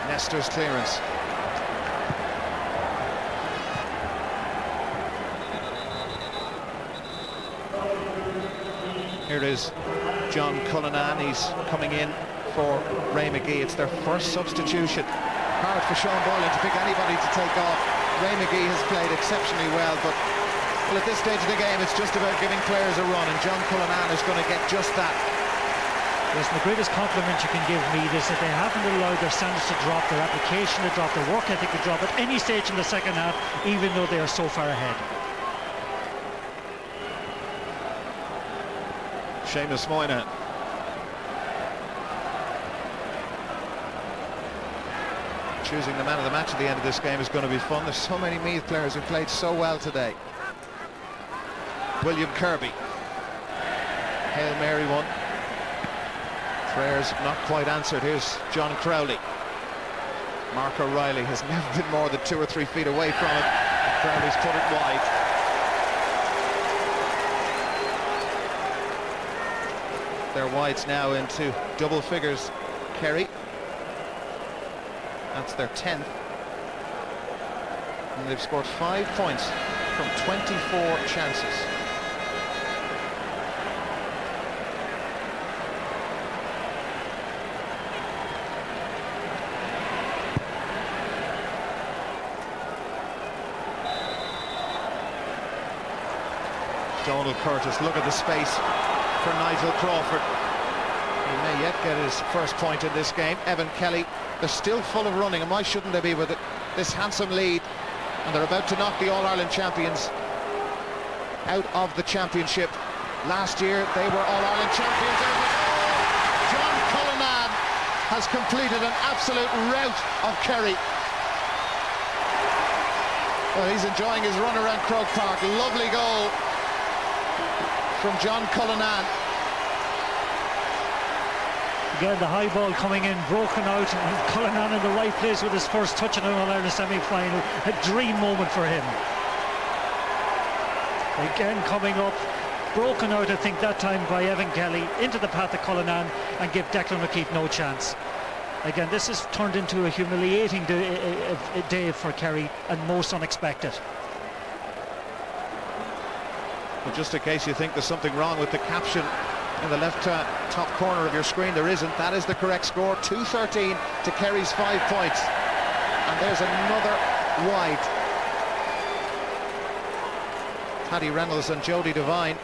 Speaker 4: Nestor's clearance. Here is John Cullinan. He's coming in for Ray McGee. It's their first substitution. Hard for Sean Boylan to pick anybody to take off. Ray McGee has played exceptionally well, but at this stage of the game it's just about giving players a run, and John Cullinan is going to get just that.
Speaker 5: Yes, the greatest compliment you can give me is that they haven't allowed their standards to drop, their application to drop, their work ethic to drop at any stage in the second half, even though they are so far ahead.
Speaker 4: Seamus Moynihan. Choosing the man of the match at the end of this game is going to be fun. There's so many Meath players who played so well today. William Kirby. Hail Mary one. Prayers not quite answered. Here's John Crowley. Mark O'Reilly has never been more than 2 or 3 feet away from it. Crowley's put it wide. They're wides now into double figures. Kerry. That's their 10th. And they've scored 5 points from 24 chances. Donald Curtis, look at the space for Nigel Crawford. He may yet get his first point in this game. Evan Kelly, they're still full of running, and why shouldn't they be with this handsome lead? And they're about to knock the All-Ireland champions out of the championship. Last year they were All-Ireland champions. John Cullinan has completed an absolute rout of Kerry. Well, he's enjoying his run around Croke Park. Lovely goal from John Cullinan.
Speaker 5: Again, the high ball coming in, broken out, and Cullinan in the right place with his first touch in an All-Ireland semi-final. A dream moment for him. Again coming up, broken out I think that time by Evan Kelly, into the path of Cullinan and give Declan O'Keefe no chance. Again, this has turned into a humiliating day for Kerry, and most unexpected.
Speaker 4: Well, just in case you think there's something wrong with the caption in the left top corner of your screen, there isn't. That is the correct score. 2-13 to Kerry's 5 points. And there's another wide. Paddy Reynolds and Jody Devine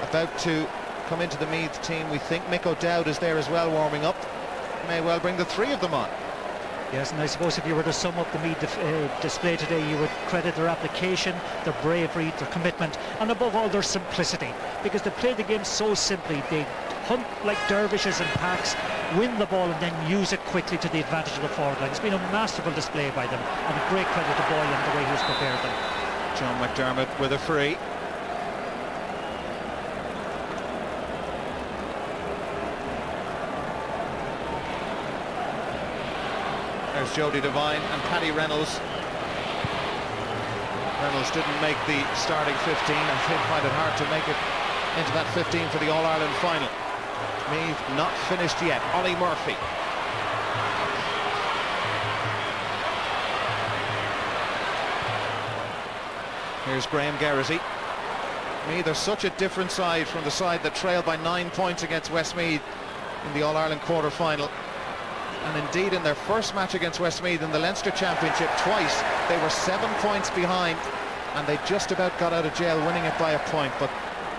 Speaker 4: about to come into the Meath team. We think Mick O'Dowd is there as well, warming up. May well bring the 3 of them on.
Speaker 5: Yes, and I suppose if you were to sum up the Meath display today, you would credit their application, their bravery, their commitment, and above all their simplicity, because they play the game so simply. They hunt like dervishes in packs, win the ball and then use it quickly to the advantage of the forward line. It's been a masterful display by them, and a great credit to Boyle and the way he's prepared them.
Speaker 4: John McDermott with a free. There's Jody Devine and Paddy Reynolds. Reynolds didn't make the starting 15. I think find it hard to make it into that 15 for the All-Ireland final. Meath not finished yet. Ollie Murphy. Here's Graham Geraghty. Meath are such a different side from the side that trailed by 9 points against Westmeath in the All-Ireland quarter-final. And indeed, in their first match against Westmeath in the Leinster Championship, twice they were 7 points behind, and they just about got out of jail winning it by a point. But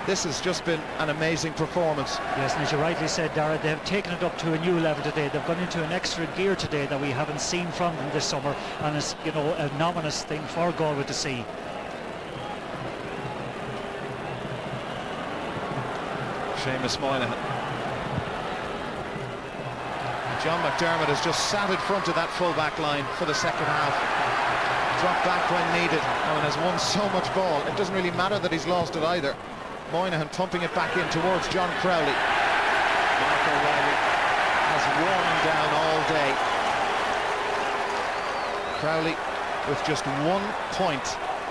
Speaker 4: this has just been an amazing performance.
Speaker 5: Yes, and as you rightly said, Dara, they have taken it up to a new level today. They've gone into an extra gear today that we haven't seen from them this summer, and it's, you know, an ominous thing for Galway to see.
Speaker 4: Seamus Moynihan. John McDermott has just sat in front of that full-back line for the second half. Dropped back when needed and has won so much ball. It doesn't really matter that he's lost it either. Moynihan pumping it back in towards John Crowley. Mark O'Reilly has worn him down all day. Crowley with just 1 point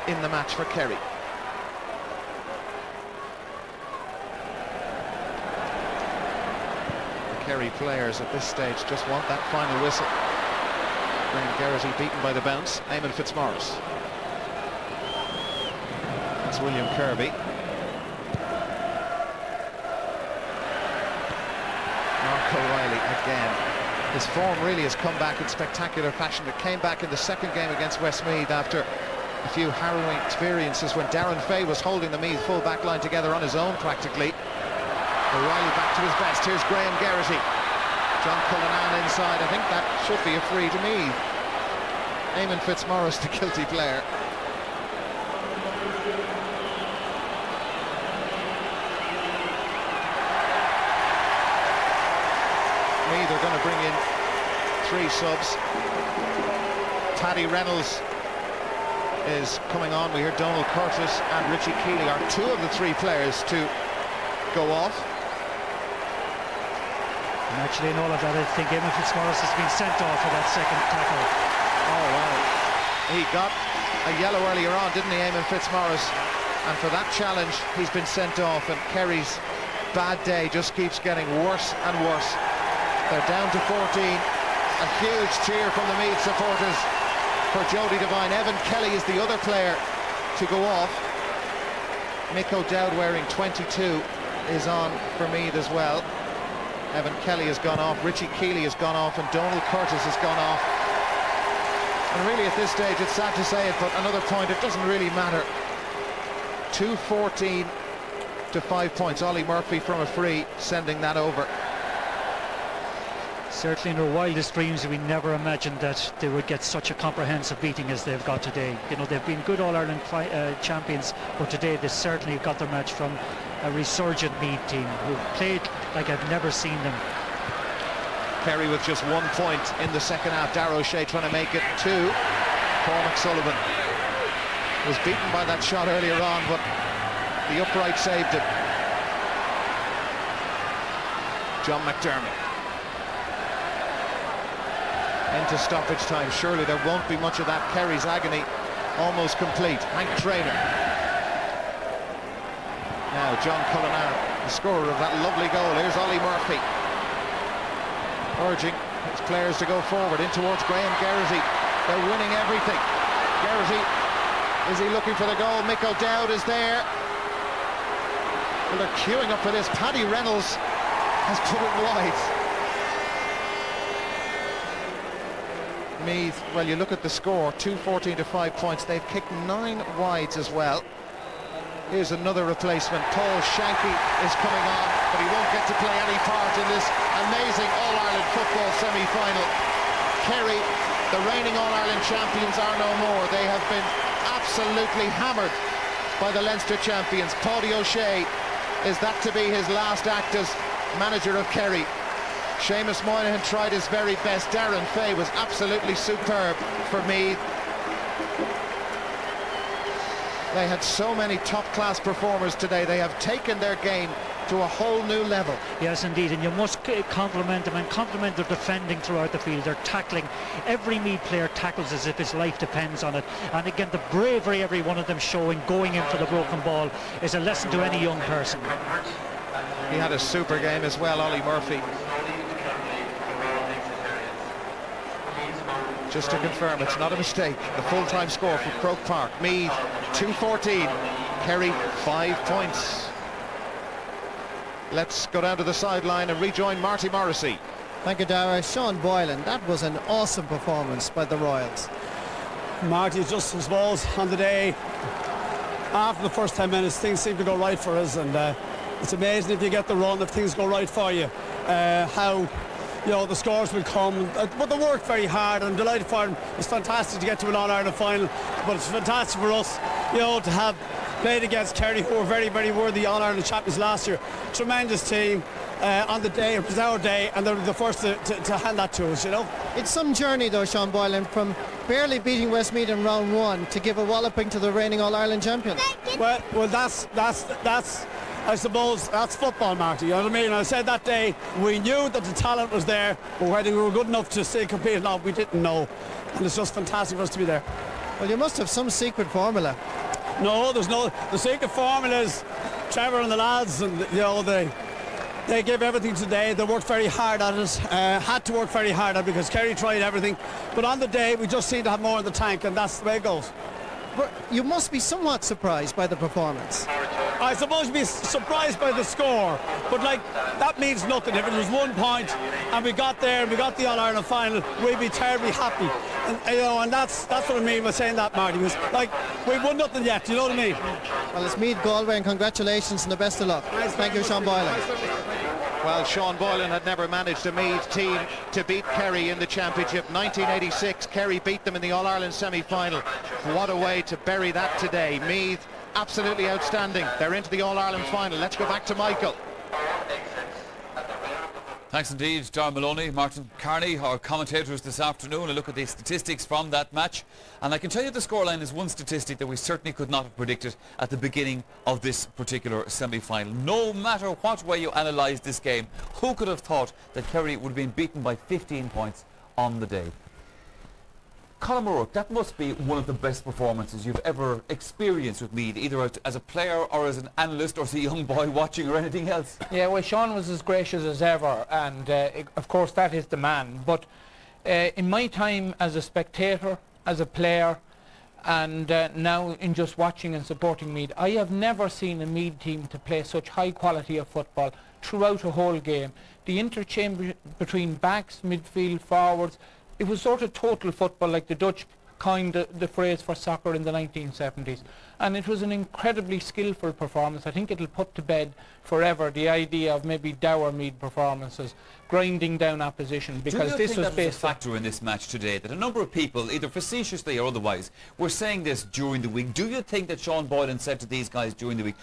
Speaker 4: in the match for Kerry. Kerry players at this stage just want that final whistle. Graham Geraghty beaten by the bounce. Eamon Fitzmaurice. That's William Kirby. Mark O'Reilly again. His form really has come back in spectacular fashion. It came back in the second game against Westmeath after a few harrowing experiences when Darren Fay was holding the Meath full back line together on his own practically. O'Reilly back to his best. Here's Graham Geraghty. John Cullinan inside. I think that should be a free to Meath. Eamon Fitzmaurice, the guilty player. Meath are going to bring in 3 subs. Paddy Reynolds is coming on. We hear Donald Curtis and Richie Keeley are 2 of the 3 players to go off.
Speaker 5: And actually, in all of that, I think Eamon Fitzmaurice has been sent off for that second tackle.
Speaker 4: Oh, wow. He got a yellow earlier on, didn't he, Eamon Fitzmaurice? And for that challenge, he's been sent off, and Kerry's bad day just keeps getting worse and worse. They're down to 14. A huge cheer from the Meath supporters for Jody Devine. Evan Kelly is the other player to go off. Mick O'Dowd, wearing 22, is on for Meath as well. Evan Kelly has gone off, Richie Keeley has gone off, and Donald Curtis has gone off. And really at this stage, it's sad to say it, but another point, it doesn't really matter. 2-14 to 5 points. Ollie Murphy from a free, sending that over.
Speaker 5: Certainly in our wildest dreams we never imagined that they would get such a comprehensive beating as they've got today. You know, they've been good All-Ireland champions, but today they certainly got their match from a resurgent Meath team who played like I've never seen them.
Speaker 4: Kerry with just 1 point in the second half. Darragh O'Shea trying to make it 2. Cormac Sullivan was beaten by that shot earlier on, but the upright saved it. John McDermott into stoppage time. Surely there won't be much of that. Kerry's agony almost complete. Hank Traynor. Now John Cullinan, the scorer of that lovely goal. Here's Ollie Murphy urging his players to go forward in towards Graham Geraghty. They're winning everything. Geraghty, is he looking for the goal? Mick O'Dowd is there. Well, they're queuing up for this. Paddy Reynolds has put it wide. Meath, well, you look at the score, 2-14 to 5 points. They've kicked 9 wides as well. Here's another replacement. Paul Shanky is coming on, but he won't get to play any part in this amazing All-Ireland football semi-final. Kerry, the reigning All-Ireland champions, are no more. They have been absolutely hammered by the Leinster champions. Paddy O'Shea, is that to be his last act as manager of Kerry? Seamus Moynihan tried his very best. Darren Fay was absolutely superb for Meath. They had so many top-class performers today. They have taken their game to a whole new level.
Speaker 5: Yes, indeed, and you must compliment them and compliment their defending throughout the field. They're tackling. Every Meath player tackles as if his life depends on it. And again, the bravery every one of them showing, going in for the broken ball, is a lesson to any young person.
Speaker 4: He had a super game as well, Ollie Murphy. Just to confirm, it's not a mistake. The full-time score for Croke Park. Meath 2-14, Kerry 5 points. Let's go down to the sideline and rejoin Marty Morrissey.
Speaker 7: Thank you, Darragh. Sean Boylan, that was an awesome performance by the Royals.
Speaker 8: Marty, just I suppose on the day, after the first 10 minutes, things seem to go right for us, and it's amazing if you get the run, if things go right for you, how, you know, the scores will come. But they work very hard, and I'm delighted for them. It's fantastic to get to an All-Ireland final, but it's fantastic for us, you know, to have played against Kerry, who were very, very worthy All-Ireland champions last year. Tremendous team. On the day, it was our day, and they're the first to hand that to us, you know.
Speaker 7: It's some journey though, Sean Boylan, from barely beating Westmeath in round 1 to give a walloping to the reigning All-Ireland champions.
Speaker 8: Well, that's I suppose that's football, Marty. You know what I mean? I said that day we knew that the talent was there, but whether we were good enough to still compete or not, we didn't know. And it's just fantastic for us to be there.
Speaker 7: Well, you must have some secret formula.
Speaker 8: No, there's no. The secret formula is Trevor and the lads, and you know they gave everything today. They worked very hard at it. Had to work very hard at it because Kerry tried everything. But on the day, we just seemed to have more in the tank, and that's the way it goes.
Speaker 7: But you must be somewhat surprised by the performance.
Speaker 8: I suppose you'd be surprised by the score, but like that means nothing. If it was 1 point and we got there and we got the All-Ireland final, we'd be terribly happy. And you know, and that's what I mean by saying that, Marty. Because like we've won nothing yet. You know what I mean?
Speaker 7: Well, it's Meath Galway, and congratulations and the best of luck. Thank you, Sean Boylan.
Speaker 4: Well, Sean Boylan had never managed a Meath team to beat Kerry in the championship. 1986, Kerry beat them in the All-Ireland semi-final. What a way to bury that today. Meath, absolutely outstanding. They're into the All-Ireland final. Let's go back to Michael.
Speaker 1: Thanks indeed, Darren Maloney, Martin Carney, our commentators this afternoon. A look at the statistics from that match. And I can tell you the scoreline is one statistic that we certainly could not have predicted at the beginning of this particular semi-final. No matter what way you analyse this game, who could have thought that Kerry would have been beaten by 15 points on the day? Colm O'Rourke, that must be one of the best performances you've ever experienced with Meath, either as a player or as an analyst or as a young boy watching or anything else.
Speaker 3: Yeah, well, Sean was as gracious as ever, and of course that is the man. But in my time as a spectator, as a player, and now in just watching and supporting Meath, I have never seen a Meath team to play such high quality of football throughout a whole game. The interchange between backs, midfield, forwards, it was sort of total football, like the Dutch coined the phrase for soccer in the 1970s. And it was an incredibly skillful performance. I think it'll put to bed forever the idea of maybe dour Meath performances, grinding down opposition, because this was
Speaker 1: a factor in this match today, that a number of people, either facetiously or otherwise, were saying this during the week. Do you think that Sean Boylan said to these guys during the week,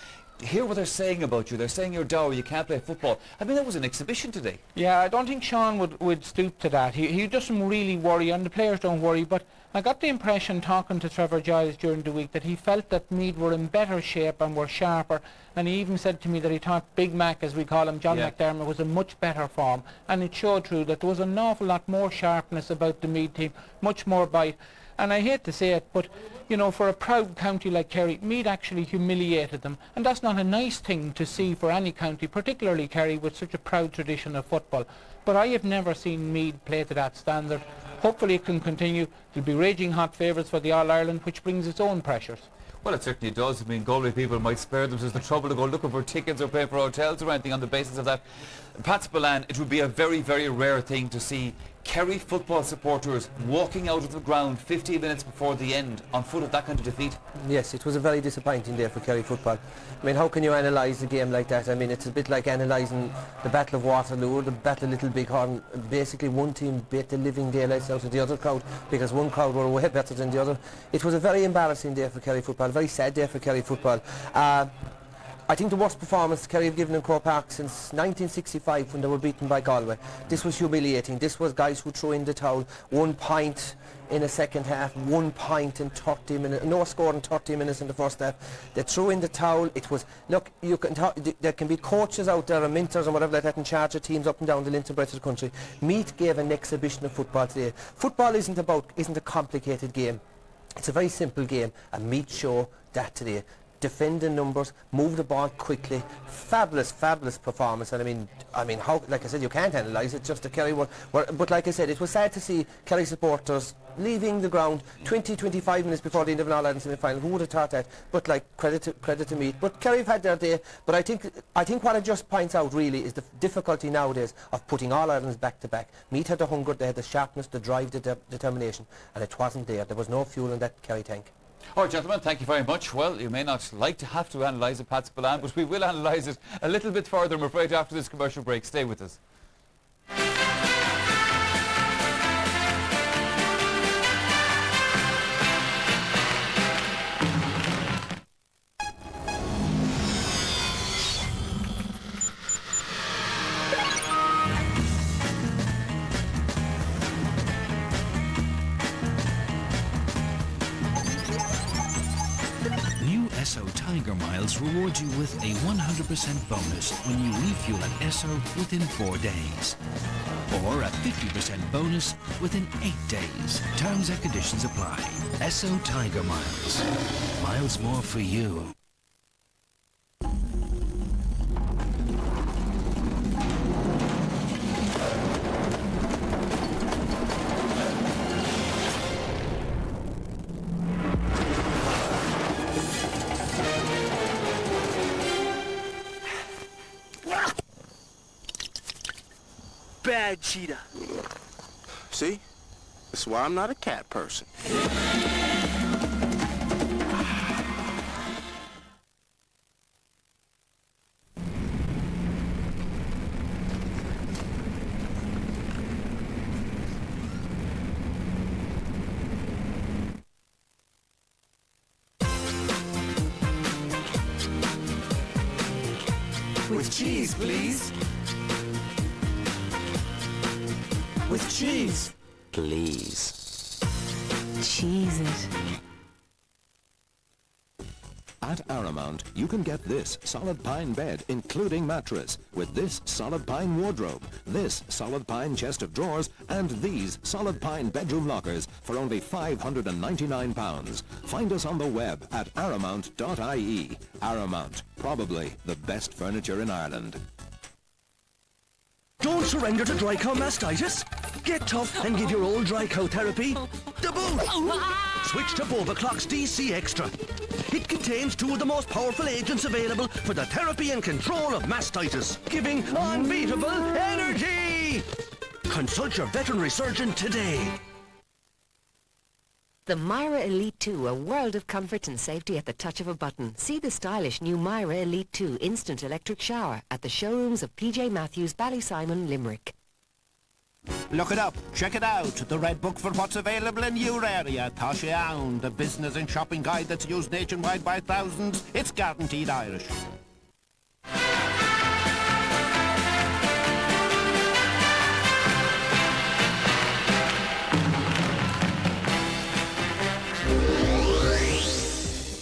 Speaker 1: hear what they're saying about you, they're saying you're dour, you can't play football? I mean, that was an exhibition today.
Speaker 3: Yeah, I don't think Sean would stoop to that. He doesn't really worry, and the players don't worry, but I got the impression, talking to Trevor Giles during the week, that he felt that Meath were in better shape and were sharper, and he even said to me that he thought Big Mac, as we call him, John McDermott, was in much better form, and it showed through that there was an awful lot more sharpness about the Meath team, much more bite. And I hate to say it, but you know, for a proud county like Kerry, Meath actually humiliated them, and that's not a nice thing to see for any county, particularly Kerry, with such a proud tradition of football. But I have never seen Meath play to that standard. Hopefully it can continue. They'll be raging hot favourites for the All-Ireland, which brings its own pressures.
Speaker 1: Well, it certainly does. I mean, Galway people might spare themselves the trouble to go looking for tickets or pay for hotels or anything on the basis of that. Patspillane, it would be a very, very rare thing to see Kerry football supporters walking out of the ground 15 minutes before the end on foot of that kind of defeat.
Speaker 2: Yes, it was a very disappointing day for Kerry football. I mean, how can you analyse a game like that? I mean, it's a bit like analysing the Battle of Waterloo or the Battle of Little Bighorn. Basically, one team beat the living daylights out of the other crowd because one crowd were way better than the other. It was a very embarrassing day for Kerry football, a very sad day for Kerry football. I think the worst performance Kerry have given in Croke Park since 1965 when they were beaten by Galway. This was humiliating. This was guys who threw in the towel. 1 point in the second half, 1 point in 30 minutes, no score in 30 minutes in the first half. They threw in the towel. It was, look, you can there can be coaches out there and mentors and whatever like that in charge of teams up and down the length and breadth of the country. Meath gave an exhibition of football today. Football isn't a complicated game. It's a very simple game, and Meath show that today. Defend in numbers, move the ball quickly, fabulous performance. And I mean, how, like I said, you can't analyse it, just the Kerry one. But like I said, it was sad to see Kerry supporters leaving the ground 20-25 minutes before the end of an All-Ireland semi-final. Who would have thought that? But like, credit to Meath. But Kerry have had their day. But I think what it just points out really is the difficulty nowadays of putting All-Irelands back to back. Meath had the hunger, they had the sharpness, the drive, the determination, and it wasn't there. There was no fuel in that Kerry tank.
Speaker 1: All right, gentlemen, thank you very much. Well, you may not like to have to analyse a Patspillane, but we will analyse it a little bit further, I'm afraid, after this commercial break. Stay with us.
Speaker 9: Esso Tiger Miles rewards you with a 100% bonus when you refuel at Esso within 4 days. Or a 50% bonus within 8 days. Terms and conditions apply. Esso Tiger Miles. Miles more for you.
Speaker 10: Bad cheetah.
Speaker 11: See? That's why I'm not a cat person.
Speaker 10: With cheese, please. with cheese.
Speaker 11: Please.
Speaker 12: Cheese it.
Speaker 13: At Aramount, you can get this solid pine bed, including mattress, with this solid pine wardrobe, this solid pine chest of drawers, and these solid pine bedroom lockers for only £599. Find us on the web at aramount.ie. Aramount, probably the best furniture in Ireland.
Speaker 10: Don't surrender to dry cow mastitis. Get tough and give your old dry cow therapy the boot. Switch to Bovaclox DC Extra. It contains 2 of the most powerful agents available for the therapy and control of mastitis, giving unbeatable energy. Consult your veterinary surgeon today.
Speaker 12: The Myra Elite 2, a world of comfort and safety at the touch of a button. See the stylish new Myra Elite 2 instant electric shower at the showrooms of PJ Matthews, Ballysimon, Limerick.
Speaker 14: Look it up, check it out. The Red Book for what's available in your area. Tasha Own, the business and shopping guide that's used nationwide by thousands. It's guaranteed Irish.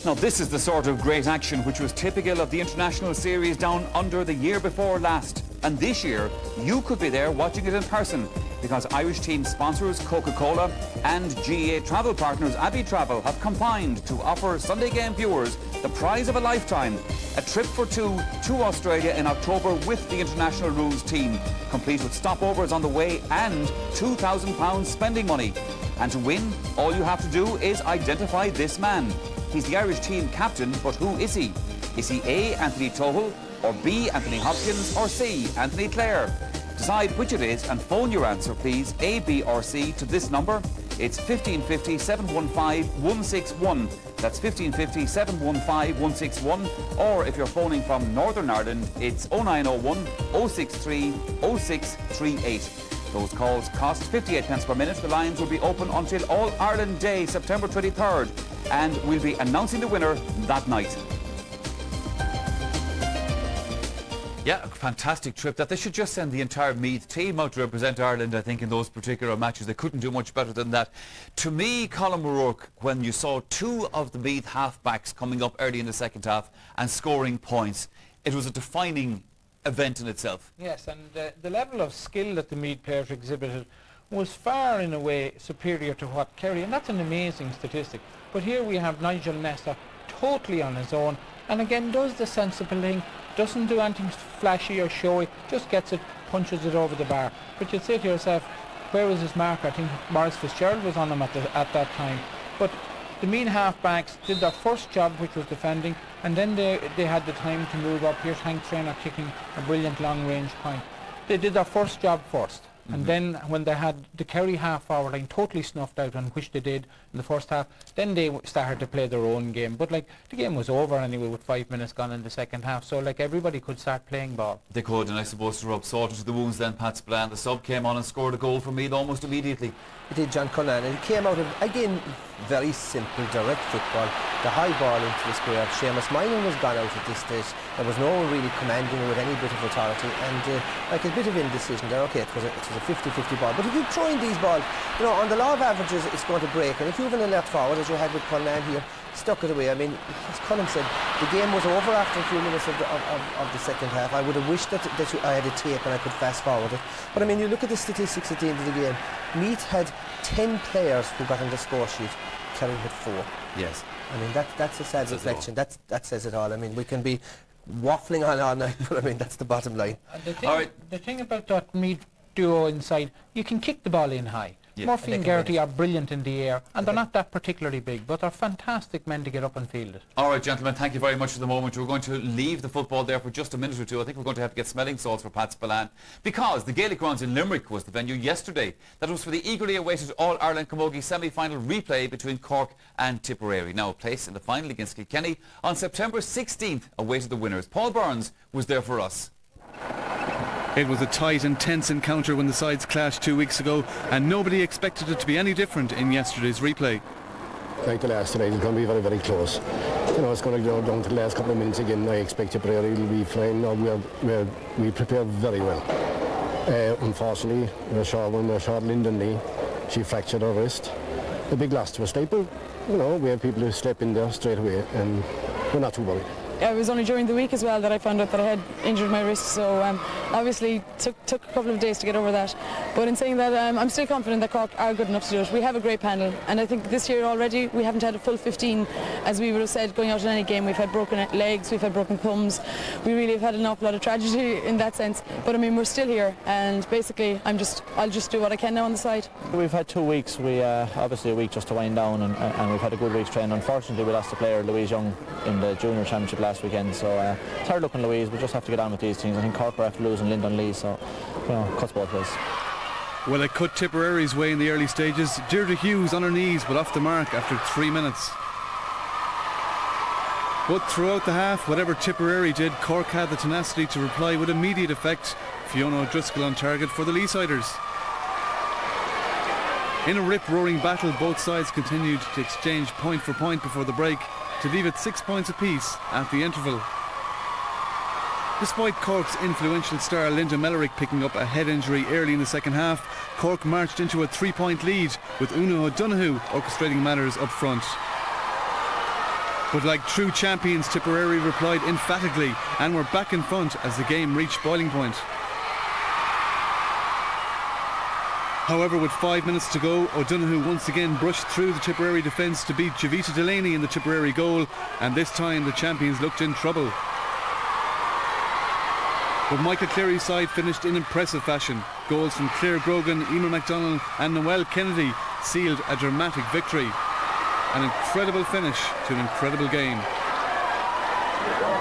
Speaker 1: Now this is the sort of great action which was typical of the international series down under the year before last. And this year, you could be there watching it in person because Irish team sponsors Coca-Cola and GA travel partners Abbey Travel have combined to offer Sunday game viewers the prize of a lifetime, a trip for 2 to Australia in October with the International Rules team, complete with stopovers on the way and £2,000 spending money. And to win, all you have to do is identify this man. He's the Irish team captain, but who is he? Is he A, Anthony Tohill, or B, Anthony Hopkins, or C, Anthony Clare? Decide which it is and phone your answer, please, A, B, or C, to this number. It's 1550 715 161. That's 1550 715 161. Or if you're phoning from Northern Ireland, it's 0901 063 0638. Those calls cost 58 pence per minute. The lines will be open until All Ireland Day, September 23rd, and we'll be announcing the winner that night. Yeah, a fantastic trip. That they should just send the entire Meath team out to represent Ireland, I think, in those particular matches. They couldn't do much better than that. To me, Colin O'Rourke, when you saw 2 of the Meath half-backs coming up early in the second half and scoring points, it was a defining event in itself.
Speaker 3: Yes, and the level of skill that the Meath players exhibited was far in a way superior to what Kerry, and that's an amazing statistic. But here we have Nigel Nesta totally on his own, and again does the sensible thing, doesn't do anything flashy or showy, just gets it, punches it over the bar. But you'd say to yourself, where was his marker? I think Maurice Fitzgerald was on him at that time. But the Meath half-backs did their first job, which was defending, and then they had the time to move up. Here's Hank Traynor kicking a brilliant long-range point. They did their first job first. And then when they had the Kerry half-forward line totally snuffed out, and which they did in the first half, then they started to play their own game. But like the game was over anyway with 5 minutes gone in the second half, so like everybody could start playing ball.
Speaker 1: They could, and I suppose to rub salt into the wounds then, Pat Spillane, the sub came on and scored a goal for Meath almost immediately.
Speaker 2: It did, John Cullen, and it came out of, again, very simple, direct football. The high ball into the square. Seamus Minan was gone out at this stage. There was no one really commanding with any bit of authority, and like a bit of indecision there. Okay, it was a 50-50 ball, but if you throw in these balls, you know, on the law of averages, it's going to break. And if you have an alert forward, as you had with Cullen here, stuck it away. I mean, as Colin said, the game was over after a few minutes of the second half. I would have wished that I had a tape and I could fast forward it. But I mean, you look at the statistics at the end of the game. Meath had 10 players who got on the score sheet. Kerry had 4.
Speaker 1: Yes. I
Speaker 2: mean, that's a sad reflection. That says it all. I mean, we can be waffling on all night, but I mean, that's the bottom line.
Speaker 3: The thing about that Meath duo inside, you can kick the ball in high. Yeah. Murphy and Geraghty are brilliant in the air, and they're not that particularly big, but they're fantastic men to get up and field it.
Speaker 1: All right, gentlemen, thank you very much for the moment. We're going to leave the football there for just a minute or two. I think we're going to have to get smelling salts for Pat Spillane, because the Gaelic Grounds in Limerick was the venue yesterday. That was for the eagerly awaited All-Ireland Camogie semi-final replay between Cork and Tipperary. Now a place in the final against Kilkenny on September 16th awaited the winners. Paul Burns was there for us.
Speaker 15: It was a tight and tense encounter when the sides clashed 2 weeks ago, and nobody expected it to be any different in yesterday's replay.
Speaker 16: Like the last tonight, it's going to be very, very close. You know, it's going to go down to the last couple of minutes again. I expect Tipperary will be flying. No, we prepared very well. Unfortunately, when we were short Lyndon Lee, she fractured her wrist. A big loss to a staple. You know, we had people who step in there straight away, and we're not too worried.
Speaker 17: It was only during the week as well that I found out that I had injured my wrist, so obviously took a couple of days to get over that. But in saying that, I'm still confident that Cork are good enough to do it. We have a great panel, and I think this year already we haven't had a full 15, as we would have said going out in any game. We've had broken legs, we've had broken thumbs. We really have had an awful lot of tragedy in that sense. But I mean, we're still here, and basically I'll just do what I can now on the side.
Speaker 18: We've had 2 weeks. We obviously a week just to wind down, and we've had a good week's training. Unfortunately, we lost a player, Louise Young, in the junior championship last weekend, so it's hard looking Louise. We just have to get on with these things. I think Cork are after losing Lyndon Lee, so you know, cuts both ways.
Speaker 15: Well, it cut Tipperary's way in the early stages. Deirdre Hughes on her knees, but off the mark after 3 minutes. But throughout the half, whatever Tipperary did, Cork had the tenacity to reply with immediate effect. Fiona O'Driscoll on target for the Leesiders. In a rip-roaring battle, both sides continued to exchange point for point before the break, to leave it 6 points apiece at the interval. Despite Cork's influential star Linda Mellerick picking up a head injury early in the second half, Cork marched into a 3-point lead, with Una O'Donoghue orchestrating matters up front. But like true champions, Tipperary replied emphatically and were back in front as the game reached boiling point. However, with 5 minutes to go, O'Donoghue once again brushed through the Tipperary defence to beat Javita Delaney in the Tipperary goal, and this time the champions looked in trouble. But Michael Cleary's side finished in impressive fashion. Goals from Claire Grogan, Emer MacDonald and Noelle Kennedy sealed a dramatic victory. An incredible finish to an incredible game.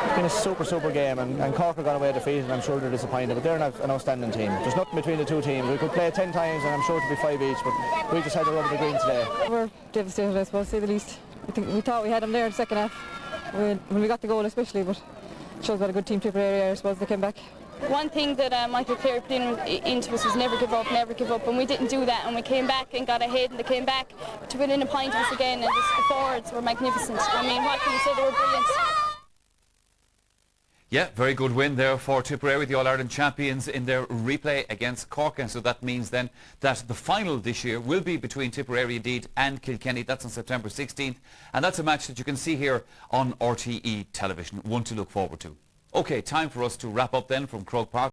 Speaker 18: It's been a super game, and Cork are gone away defeated, and I'm sure they're disappointed, but they're an outstanding team. There's nothing between the two teams. We could play 10 times and I'm sure it would be 5 each, but we just had to rub the green today.
Speaker 17: We're devastated, I suppose, to say the least. I think we thought we had them there in the second half, when we got the goal especially, but it shows what a good team Tipperary are. I suppose they came back.
Speaker 19: One thing that Michael Cleary put into us was never give up, and we didn't do that, and we came back and got ahead, and they came back to within a point of us again, and just the forwards were magnificent. I mean, what can you say? They were brilliant.
Speaker 1: Yeah, very good win there for Tipperary, the All-Ireland champions, in their replay against Cork. And so that means then that the final this year will be between Tipperary indeed and Kilkenny. That's on September 16th. And that's a match that you can see here on RTE television. One to look forward to. OK, time for us to wrap up then from Croke Park.